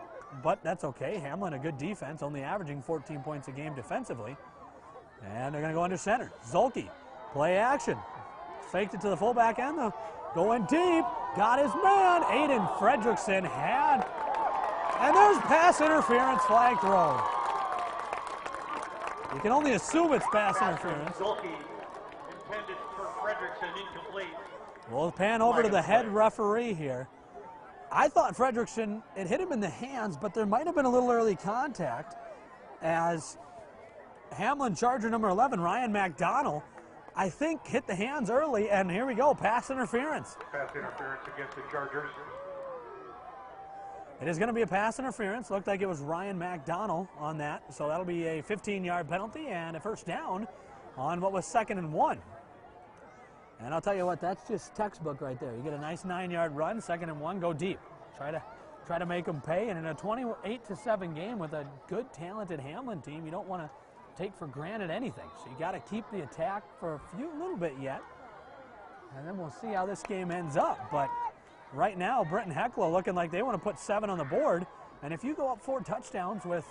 but that's okay. Hamlin, a good defense, only averaging 14 points a game defensively. And they're going to go under center. Zolke, play action. Faked it to the fullback end. Going deep. Got his man. Aiden Fredrickson had. And there's pass interference, flag thrown. You can only assume it's pass interference. Zolke intended for Fredrickson, incomplete. We'll pan over to the head referee here. I thought Fredrickson, it hit him in the hands, but there might have been a little early contact as Hamlin Charger number 11, Ryan McDonald, I think hit the hands early, and here we go, pass interference. Pass interference against the Chargers. It is going to be a pass interference. Looked like it was Ryan McDonald on that, so that'll be a 15-yard penalty and a first down on what was 2nd and 1. And I'll tell you what, that's just textbook right there. You get a nice 9-yard run, 2nd and 1, go deep. Try to make them pay, and in a 28-7 game with a good, talented Hamlin team, you don't want to take for granted anything. So you got to keep the attack for a little bit yet, and then we'll see how this game ends up. But right now, Britton-Hecla looking like they want to put 7 on the board, and if you go up 4 touchdowns with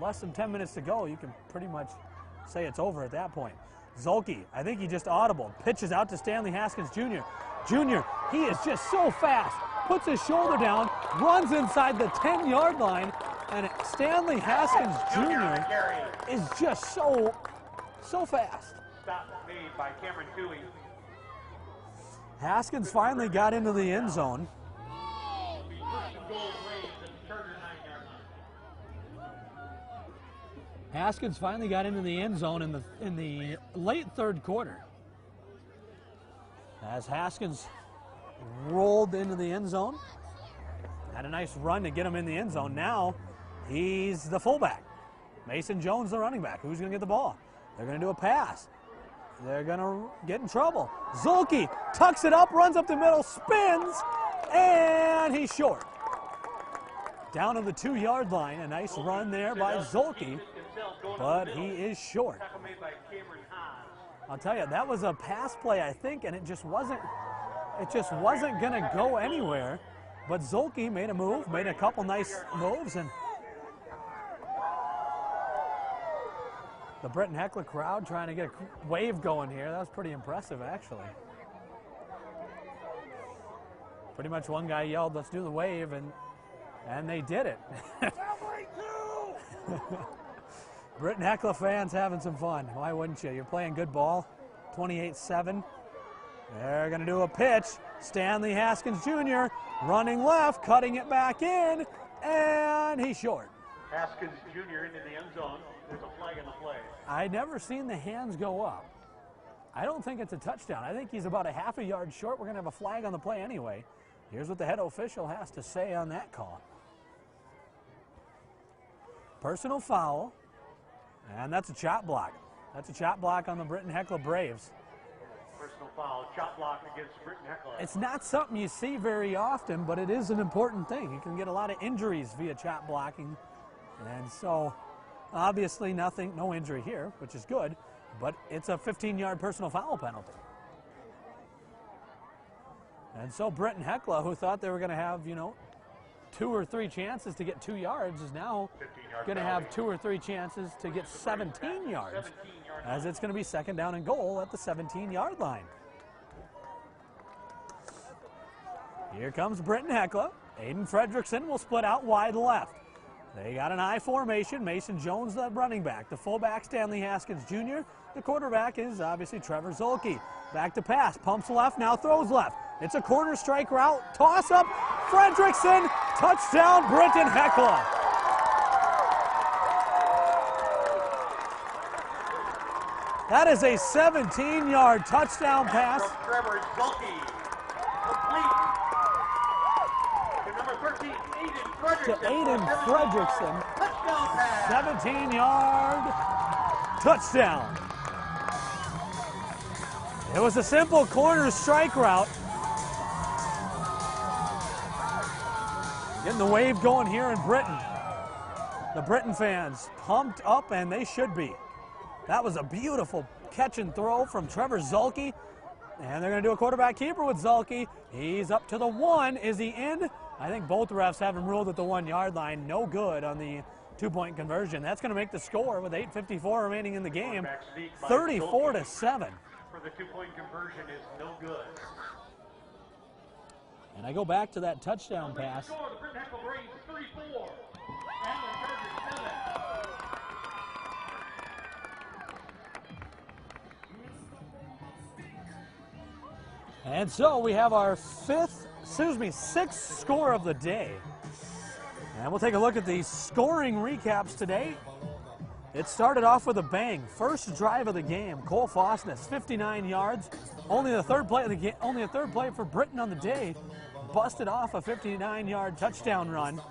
less than 10 minutes to go, you can pretty much say it's over at that point. Zolke, I think he just audible, pitches out to Stanley Haskins Jr. He is just so fast, puts his shoulder down, runs inside the 10-yard line, and Stanley Haskins Jr. is just so fast. Stop made by Cameron Dewey. Haskins finally got into the end zone. Haskins finally got into the end zone in the late 3rd quarter. As Haskins rolled into the end zone, had a nice run to get him in the end zone. Now he's the fullback. Mason Jones, the running back. Who's going to get the ball? They're going to do a pass. They're going to get in trouble. Zolke tucks it up, runs up the middle, spins, and he's short. Down to the 2-yard line. A nice run there by Zolke, but he is short. I'll tell you, that was a pass play, I think, and it just wasn't going to go anywhere. But Zolke made a move, made a couple nice moves, and the Britton-Hecla crowd trying to get a wave going here. That was pretty impressive, actually. Pretty much one guy yelled, "Let's do the wave," and they did it. Britton-Hecla fans having some fun. Why wouldn't you? You're playing good ball. 28-7. They're going to do a pitch. Stanley Haskins Jr. running left, cutting it back in, and he's short. Haskins Jr. into the end zone. There's a flag on the play. I never seen the hands go up. I don't think it's a touchdown. I think he's about a half a yard short. We're going to have a flag on the play anyway. Here's what the head official has to say on that call. Personal foul, and that's a chop block. That's a chop block on the Britton-Hecla Braves. Personal foul, chop block against Britton-Hecla. It's not something you see very often, but it is an important thing. You can get a lot of injuries via chop blocking, and so obviously no injury here, which is good, but it's a 15-yard personal foul penalty. And so Britton-Hecla, who thought they were going to have, 2 or 3 chances to get 2 yards, is now going to have 2 or 3 chances to get 17 yards, as it's going to be 2nd down and goal at the 17-yard line. Here comes Britton-Hecla. Aiden Fredrickson will split out wide left. They got an I formation. Mason Jones, the running back. The fullback, Stanley Haskins Jr. The quarterback is obviously Trevor Zolke. Back to pass. Pumps left, now throws left. It's a corner strike route. Toss up. Fredrickson. Touchdown, Britton-Hecla. That is a 17-yard touchdown pass. Trevor Zolke. Complete. To number 13, Aiden Fredrickson. To Aiden Fredrickson. Touchdown pass. 17-yard touchdown. It was a simple corner strike route. Getting the wave going here in Britton. The Britton fans pumped up, and they should be. That was a beautiful catch and throw from Trevor Zolke. And they're going to do a quarterback keeper with Zolke. He's up to the 1. Is he in? I think both refs have him ruled at the 1-yard line. No good on the 2-point conversion. That's going to make the score with 8:54 remaining in the game, 34-7. For the 2-point conversion is no good. And I go back to that touchdown pass. The Britton-Hecla Braves 34. Hamlin Chargers 7. And so we have our sixth score of the day. And we'll take a look at the scoring recaps today. It started off with a bang. First drive of the game, Cole Fosness, 59 yards. Only the third play of the game, only a third play for Britton on the day. Busted off a 59-yard touchdown run.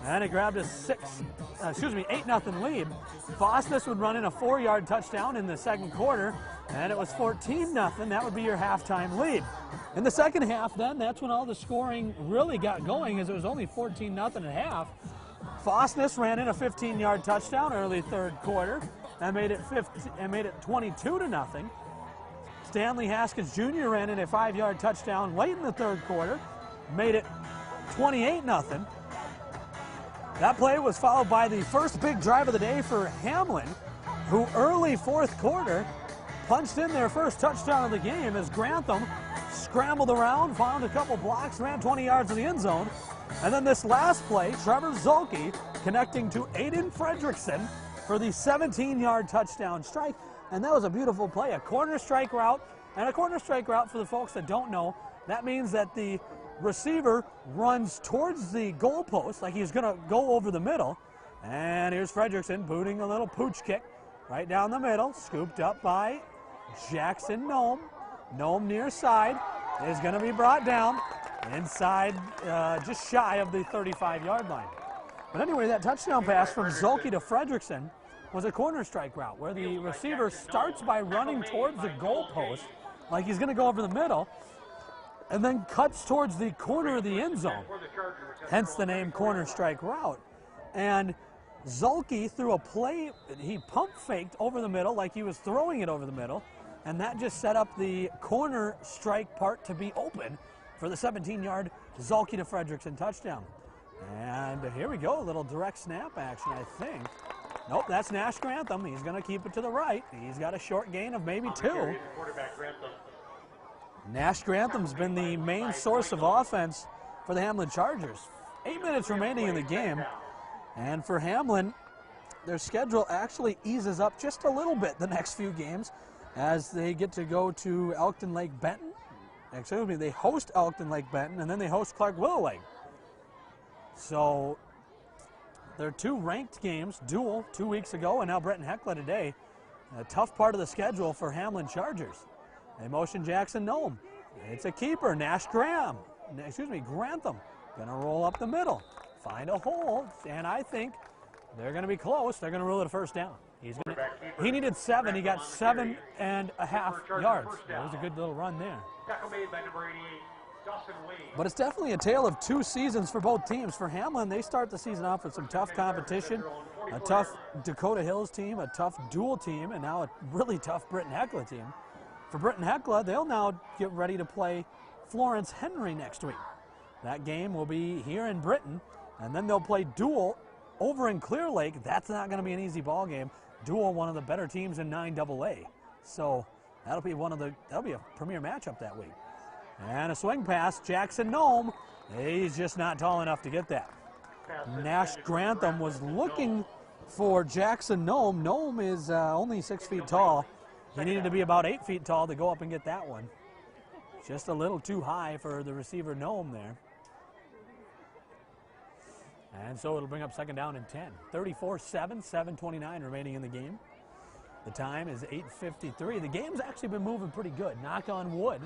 And it grabbed a 8-0 lead. Fosness would run in a 4-yard touchdown in the second quarter, and it was 14-0. That would be your halftime lead. In the second half, then, that's when all the scoring really got going, as it was only 14-0 at half. Fosness ran in a 15-yard touchdown early third quarter and made it 22-0. Stanley Haskins Jr. ran in a 5-yard touchdown late in the third quarter, made it 28-0. That play was followed by the first big drive of the day for Hamlin, who early fourth quarter punched in their first touchdown of the game as Grantham scrambled around, found a couple blocks, ran 20 yards to the end zone. And then this last play, Trevor Zolke connecting to Aiden Fredrickson for the 17-yard touchdown strike. And that was a beautiful play, a corner strike route. And a corner strike route, for the folks that don't know, that means that the receiver runs towards the goalpost like he's going to go over the middle. And here's Fredrickson booting a little pooch kick right down the middle, scooped up by Jackson Nome. Nome near side is going to be brought down inside, just shy of the 35-yard line. But anyway, that touchdown pass from Zolke to Fredrickson was a corner strike route where the receiver starts by running towards the goalpost like he's going to go over the middle, and then cuts towards the corner of the end zone, hence the name corner strike route. And Zolke threw a play, he pump faked over the middle like he was throwing it over the middle, and that just set up the corner strike part to be open for the 17-yard Zolke to Fredrickson touchdown. And here we go, a little direct snap action, I think. Nope, that's Nash Grantham. He's going to keep it to the right. He's got a short gain of maybe 2. Nash Grantham's been the main source of offense for the Hamlin Chargers. 8 minutes remaining in the game. And for Hamlin, their schedule actually eases up just a little bit the next few games as they get to go to Elkton Lake Benton. Excuse me, they host Elkton Lake Benton, and then they host Clark Willow Lake. So their 2 ranked games, dual 2 weeks ago, and now Britton-Hecla today. A tough part of the schedule for Hamlin Chargers. They motion Jackson Nome. It's a keeper, Grantham. Gonna roll up the middle, find a hole, and I think they're gonna be close. They're gonna rule it a first down. He needed 7, he got 7.5 yards. It was a good little run there. But it's definitely a tale of 2 seasons for both teams. For Hamlin, they start the season off with some tough competition, a tough Dakota Hills team, a tough dual team, and now a really tough Britton-Hecla team. For Britton-Hecla, they'll now get ready to play Florence Henry next week. That game will be here in Britton, and then they'll play Dual over in Clear Lake. That's not going to be an easy ball game. Dual, one of the better teams in 9AA. So that'll be a premier matchup that week. And a swing pass, Jackson Nome. He's just not tall enough to get that. Nash Grantham was looking for Jackson Nome. Nome is only 6 feet tall. He needed to be about 8 feet tall to go up and get that one. Just a little too high for the receiver Nome there. And so it'll bring up second down and 10. 34-7, 7:29 remaining in the game. The time is 8:53. The game's actually been moving pretty good. Knock on wood.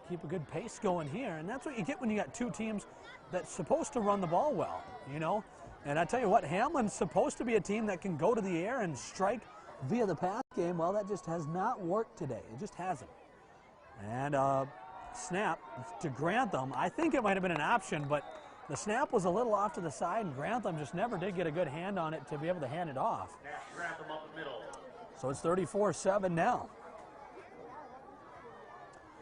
Keep a good pace going here. And that's what you get when you got two teams that's supposed to run the ball well, you know. And I tell you what, Hamlin's supposed to be a team that can go to the air and strike via the pass game. Well, that just has not worked today. It just hasn't. And snap to Grantham. I think it might have been an option, but the snap was a little off to the side, and Grantham just never did get a good hand on it to be able to hand it off. Grantham up the middle. So it's 34-7 now.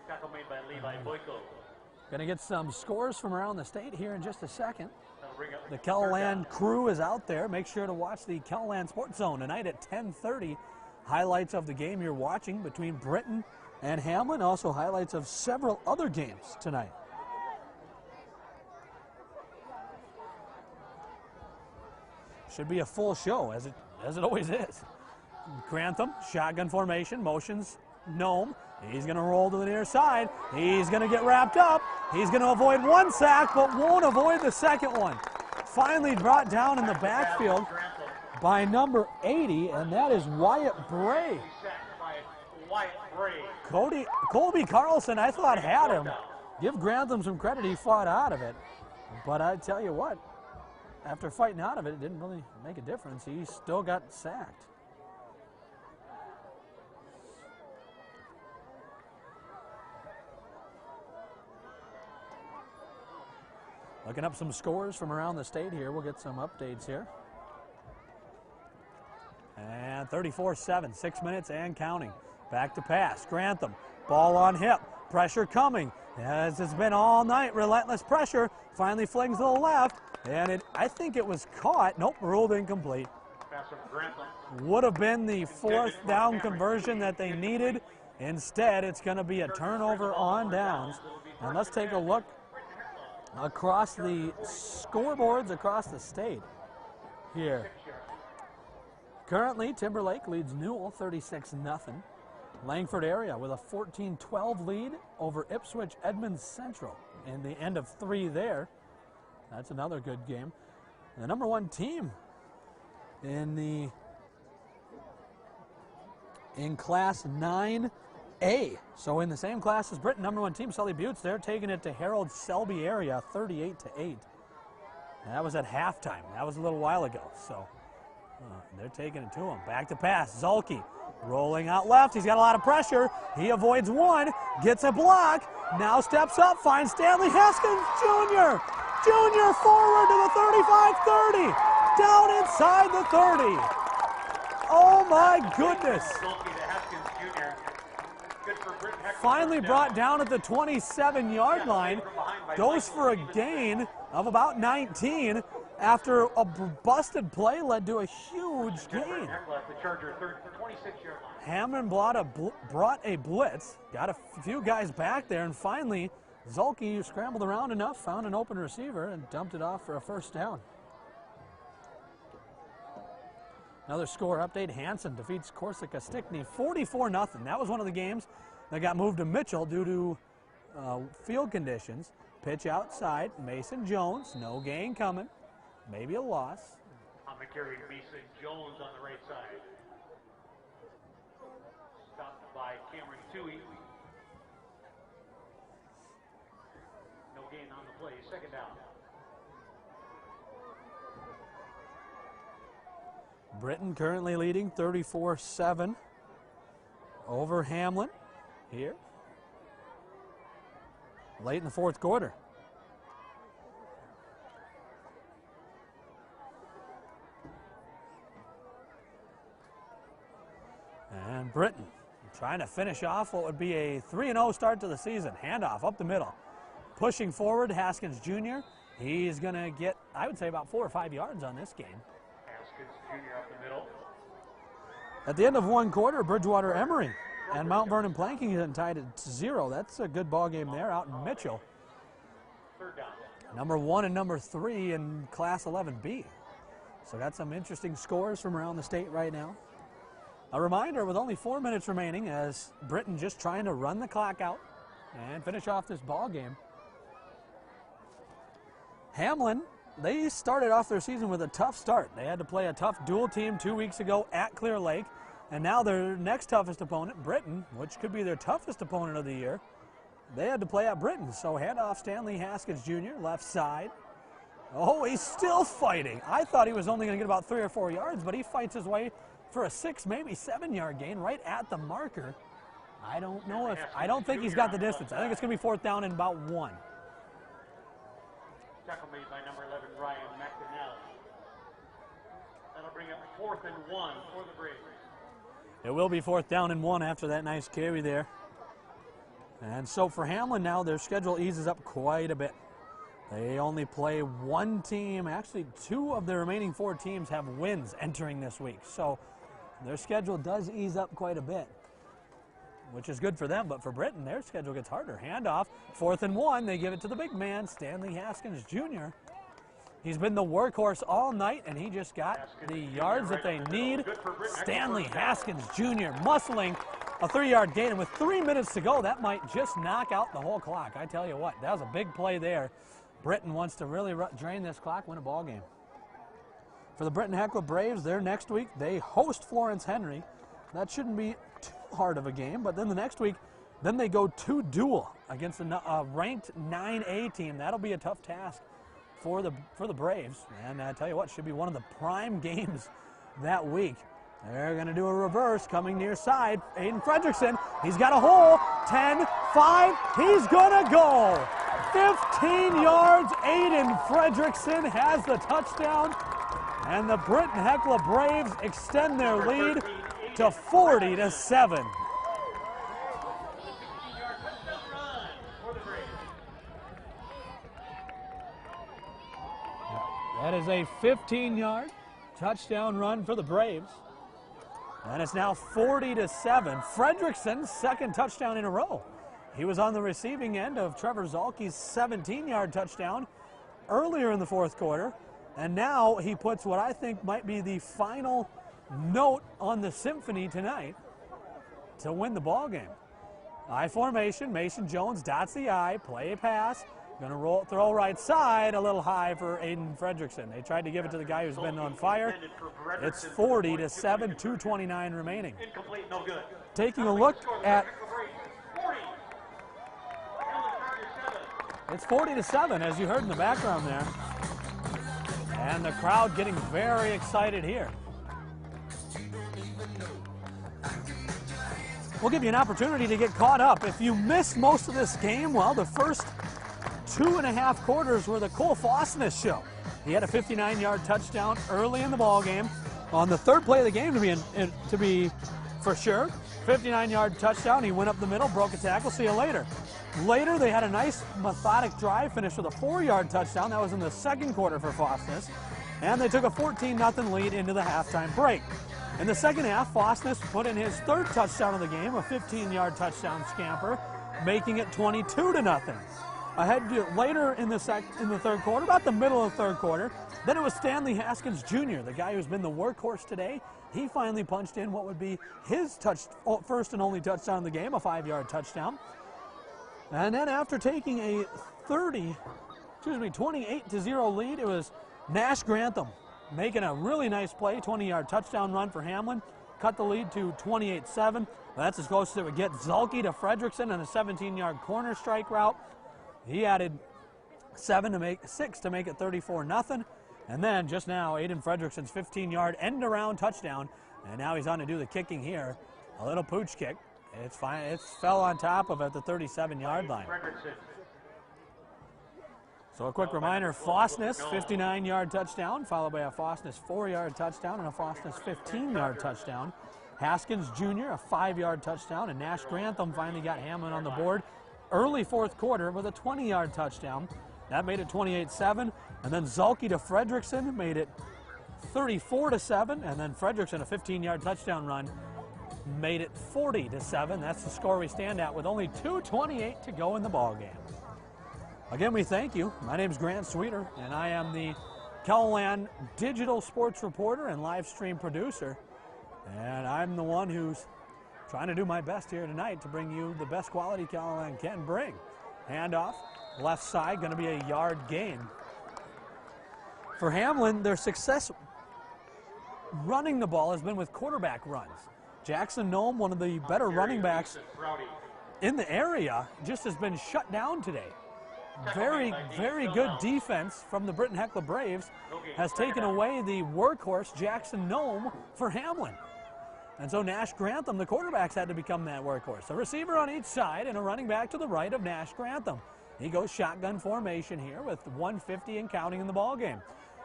Tackle made by Levi Boyko. Going to get some scores from around the state here in just a second. Bring up The Kellerland crew is out there. Make sure to watch the Kellerland Sports Zone tonight at 10:30. Highlights of the game you're watching between Britton and Hamlin. Also highlights of several other games tonight. Should be a full show, as it always is. Grantham, shotgun formation, motions Nome. He's going to roll to the near side. He's going to get wrapped up. He's going to avoid one sack, but won't avoid the second one. Finally brought down in the backfield by number 80, and that is Wyatt Bray. Colby Carlson, I thought, had him. Give Grantham some credit. He fought out of it. But I tell you what, after fighting out of it, it didn't really make a difference. He still got sacked. Looking up some scores from around the state here. We'll get some updates here. And 34-7, 6 minutes and counting. Back to pass. Grantham, ball on hip. Pressure coming. As it's been all night, relentless pressure. Finally flings to the left. And I think it was caught. Nope, ruled incomplete. Would have been the fourth down conversion that they needed. Instead, it's going to be a turnover on downs. And let's take a look across the scoreboards across the state here. Currently, Timberlake leads Newell 36-0. Langford area with a 14-12 lead over Ipswich Edmonds Central. And the end of 3 there. That's another good game. The number 1 team in Class 9A. So in the same class as Britton, number 1 team, Sully Buttes, they're taking it to Harold Selby area, 38-8. That was at halftime. That was a little while ago. So they're taking it to him. Back to pass. Zulke rolling out left. He's got a lot of pressure. He avoids one, gets a block, now steps up, finds Stanley Haskins Jr. Jr. forward to the 35-30. Down inside the 30. Oh my goodness. Finally brought down at the 27-yard line. Goes for a gain of about 19 after a busted play led to a huge gain. Hamlin brought a blitz, got a few guys back there, and finally Zulke scrambled around enough, found an open receiver, and dumped it off for a first down. Another score update, Hanson defeats Corsica Stickney 44-0. That was one of the games that got moved to Mitchell due to field conditions. Pitch outside, Mason Jones, no gain coming, maybe a loss. On the carry, Mason Jones on the right side. Stopped by Cameron Toohey. No gain on the play, second down. Britton currently leading 34-7 over Hamlin here late in the fourth quarter. And Britton trying to finish off what would be a 3-0 start to the season. Handoff up the middle. pushing forward, Haskins Jr. He's going to get, I would say, about 4 or 5 yards on this game. Haskins Jr. up the middle. At the end of one quarter, Bridgewater Emory and Mount Vernon Planking tied at 0. That's a good ball game there out in Mitchell. Third down. Number 1 and number 3 in Class 11B. So got some interesting scores from around the state right now. A reminder, with only 4 minutes remaining, as Britton just trying to run the clock out and finish off this ball game. Hamlin, they started off their season with a tough start. They had to play a tough dual team 2 weeks ago at Clear Lake, and now their next toughest opponent, Britton, which could be their toughest opponent of the year, they had to play at Britton. So handoff Stanley Haskins Jr., left side. Oh, he's still fighting. I thought he was only going to get about 3 or 4 yards, but he fights his way for a 6, maybe 7-yard gain right at the marker. I don't think he's got the distance. I think it's going to be 4th down and about 1. Tackle made by number 11, Ryan McDonnell. That'll bring up 4th and 1 for the Braves. It will be 4th down and 1 after that nice carry there. And so for Hamlin now, their schedule eases up quite a bit. They only play 1 team. Actually, 2 of the remaining 4 teams have wins entering this week. So their schedule does ease up quite a bit, which is good for them. But for Britton, their schedule gets harder. Handoff, 4th and 1. They give it to the big man, Stanley Haskins Jr. He's been the workhorse all night, and he just got the yards that they need. Stanley Haskins Jr. muscling a 3-yard gain, and with 3 minutes to go, that might just knock out the whole clock. I tell you what, that was a big play there. Britton wants to really drain this clock, win a ball game. For the Britton-Hecla Braves, their next week, they host Florence Henry. That shouldn't be too hard of a game, but then the next week, then they go to duel against a ranked 9A team. That'll be a tough task for the Braves, and I tell you what, should be one of the prime games that week. They're going to do a reverse, coming near side. Aiden Fredrickson, he's got a hole. 10, 5, he's going to go. 15 yards, Aiden Fredrickson has the touchdown, and the Britton-Hecla Braves extend their lead to 40-7. That is a 15-yard touchdown run for the Braves. And it's now 40-7. Fredrickson's second touchdown in a row. He was on the receiving end of Trevor Zalke's 17-yard touchdown earlier in the 4th quarter. And now he puts what I think might be the final note on the symphony tonight to win the ball game. I formation, Mason Jones dots the I, play pass. Gonna roll, throw right side, a little high for Aiden Fredrickson. They tried to give it to the guy who's been on fire. It's 40-7, 2:29 remaining. Incomplete, no good. Taking a look at, it's 40-7, as you heard in the background there. And the crowd getting very excited here. We'll give you an opportunity to get caught up. If you missed most of this game, well, the first 2.5 quarters were the Cole Fossness show. He had a 59-yard touchdown early in the ball game. On the 3rd play of the game, to be for sure, 59-yard touchdown. He went up the middle, broke a tackle. See you later. Later, they had a nice methodic drive, finished with a 4-yard touchdown. That was in the 2nd quarter for Fossness. And they took a 14-0 lead into the halftime break. In the second half, Fossness put in his 3rd touchdown of the game, a 15-yard touchdown scamper, making it 22-0. Ahead later in the 3rd quarter, about the middle of the 3rd quarter, then it was Stanley Haskins Jr., the guy who's been the workhorse today. He finally punched in what would be his first and only touchdown of the game, a 5-yard touchdown. And then after taking a 28-0 lead, it was Nash Grantham making a really nice play, 20-yard touchdown run for Hamlin. Cut the lead to 28-7. That's as close as it would get. Zalke to Fredrickson on a 17-yard corner strike route. He added 6 to make it 34-0. And then just now, Aiden Fredrickson's 15-yard end-around touchdown. And now he's on to do the kicking here. A little pooch kick. It's fine. It fell on top of at the 37-yard line. So a quick reminder, Fossness, 59-yard touchdown, followed by a Fossness 4-yard touchdown and a Fossness 15-yard touchdown. Haskins Jr., a 5-yard touchdown, and Nash Grantham finally got Hamlin on the board early fourth quarter with a 20-yard touchdown. That made it 28-7. And then Zalke to Fredrickson made it 34-7. And then Fredrickson, a 15-yard touchdown run, made it 40-7. That's the score we stand at with only 2:28 to go in the ball game. Again, we thank you. My name is Grant Sweeter, and I am the KELOLAND digital sports reporter and live stream producer. And I'm the one who's trying to do my best here tonight to bring you the best quality KELOLAND can bring. Handoff, left side, going to be a yard gain. For Hamlin, their success running the ball has been with quarterback runs. Jackson Nome, one of the better running backs in the area, just has been shut down today. Very, very good defense from the Britton-Hecla Braves has taken away the workhorse Jackson Nome for Hamlin. And so Nash Grantham, the quarterbacks, had to become that workhorse. A receiver on each side and a running back to the right of Nash Grantham. He goes shotgun formation here with 150 and counting in the ball game.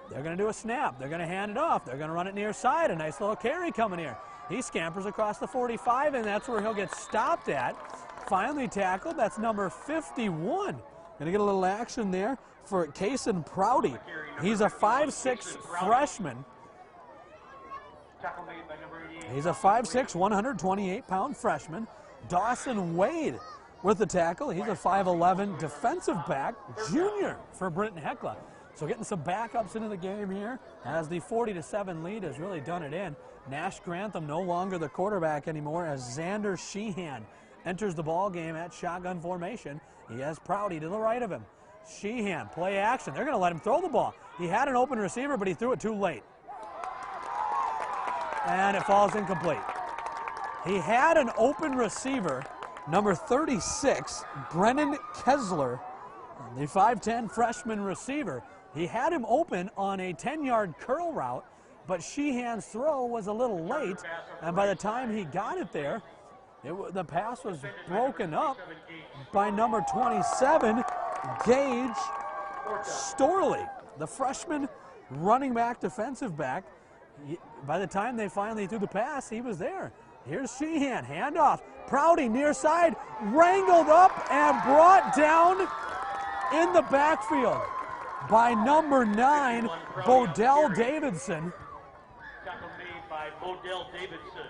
They're going to do a snap. They're going to hand it off. They're going to run it near side. A nice little carry coming here. He scampers across the 45, and that's where he'll get stopped at. Finally tackled. That's number 51. Going to get a little action there for Kason Prouty. He's a 5'6" freshman. He's a 5'6", 128-pound freshman. Dawson Wade with the tackle. He's a 5'11" defensive back, junior for Britton-Hecla. So getting some backups into the game here as the 40-7 lead has really done it in. Nash Grantham no longer the quarterback anymore as Xander Sheehan enters the ball game at shotgun formation. He has Prouty to the right of him. Sheehan, play action. They're going to let him throw the ball. He had an open receiver, but he threw it too late. And it falls incomplete. He had an open receiver, number 36, Brennan Kessler, the 5'10" freshman receiver. He had him open on a 10-yard curl route, but Sheehan's throw was a little late, and by the time he got it there, the pass was broken up by number 27, Gage Storley, the freshman running back, defensive back. By the time they finally threw the pass, he was there. Here's Sheehan, handoff. Prouty near side, wrangled up and brought down in the backfield by number 9, Bodell Davidson. Tackle made by Bodell Davidson.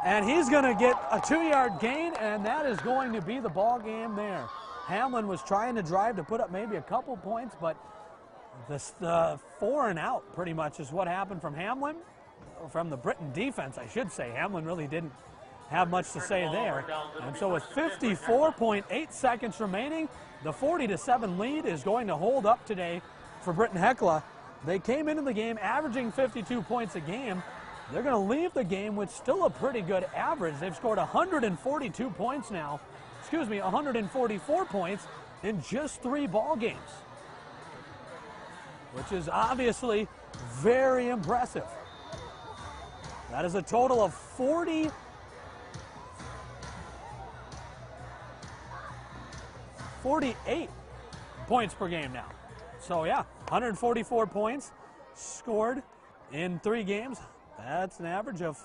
And he's going to get a 2-yard gain, and that is going to be the ball game there. Hamlin was trying to drive to put up maybe a couple points, but the 4 and out pretty much is what happened from Hamlin, from the Britton defense, I should say. Hamlin really didn't have much to say there. And so with 54.8 seconds remaining, the 40-7 lead is going to hold up today for Britton-Hecla. They came into the game averaging 52 points a game. They're going to leave the game with still a pretty good average. They've scored 142 points now, 144 points in just 3 ball games, which is obviously very impressive. That is a total of 48 points per game now. So yeah, 144 points scored in 3 games. That's an average of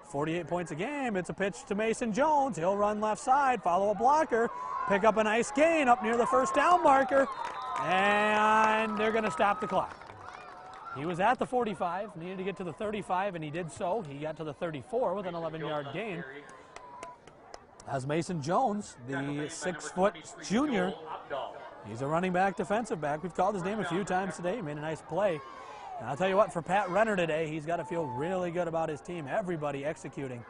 48 points a game. It's a pitch to Mason Jones. He'll run left side, follow a blocker, pick up a nice gain up near the first down marker, and they're going to stop the clock. He was at the 45, needed to get to the 35, and he did so. He got to the 34 with an 11-yard gain. As Mason Jones, the 6-foot junior, he's a running back, defensive back. We've called his name a few times today. He made a nice play. And I'll tell you what, for Pat Renner today, he's got to feel really good about his team. Everybody executing.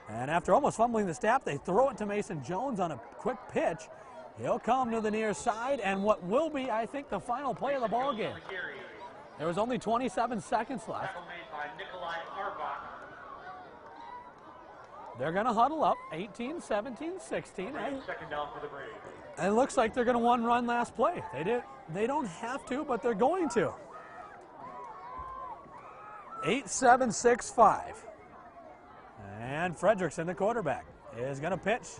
And after almost fumbling the snap, they throw it to Mason Jones on a quick pitch. He'll come to the near side, and what will be, I think, the final play of the ball game. There was only 27 seconds left. They're going to huddle up, 18, 17, 16. Second down for the Braves. And it looks like they're going to run last play. They don't have to, but they're going to. 8-7-6-5. And Fredrickson, the quarterback, is going to pitch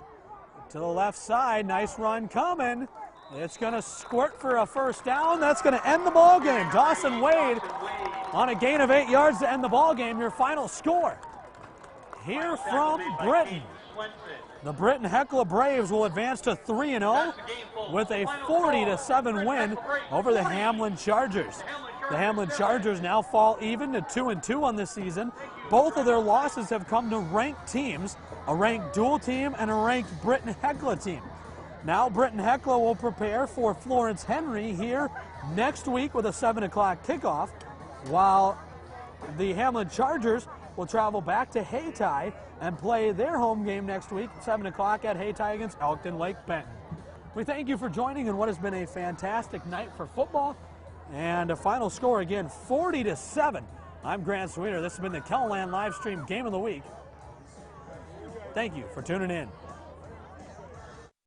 to the left side. Nice run coming. It's going to squirt for a first down. That's going to end the ball game. Dawson Wade on a gain of 8 yards to end the ball game. Your final score here from Britton. Swenson. The Britton-Hecla Braves will advance to 3-0 with a 40-7 win over the Hamlin Chargers. The Hamlin Chargers now fall even to 2-2 on this season. Both of their losses have come to ranked teams, a ranked dual team and a ranked Britton-Hecla team. Now Britton-Hecla will prepare for Florence Henry here next week with a 7 o'clock kickoff, while the Hamlin Chargers will travel back to Hayti and play their home game next week, 7 o'clock at Hayti against Elkton Lake Benton. We thank you for joining in what has been a fantastic night for football. And a final score again, 40-7. I'm Grant Sweeter. This has been the KELOLAND Livestream Game of the Week. Thank you for tuning in.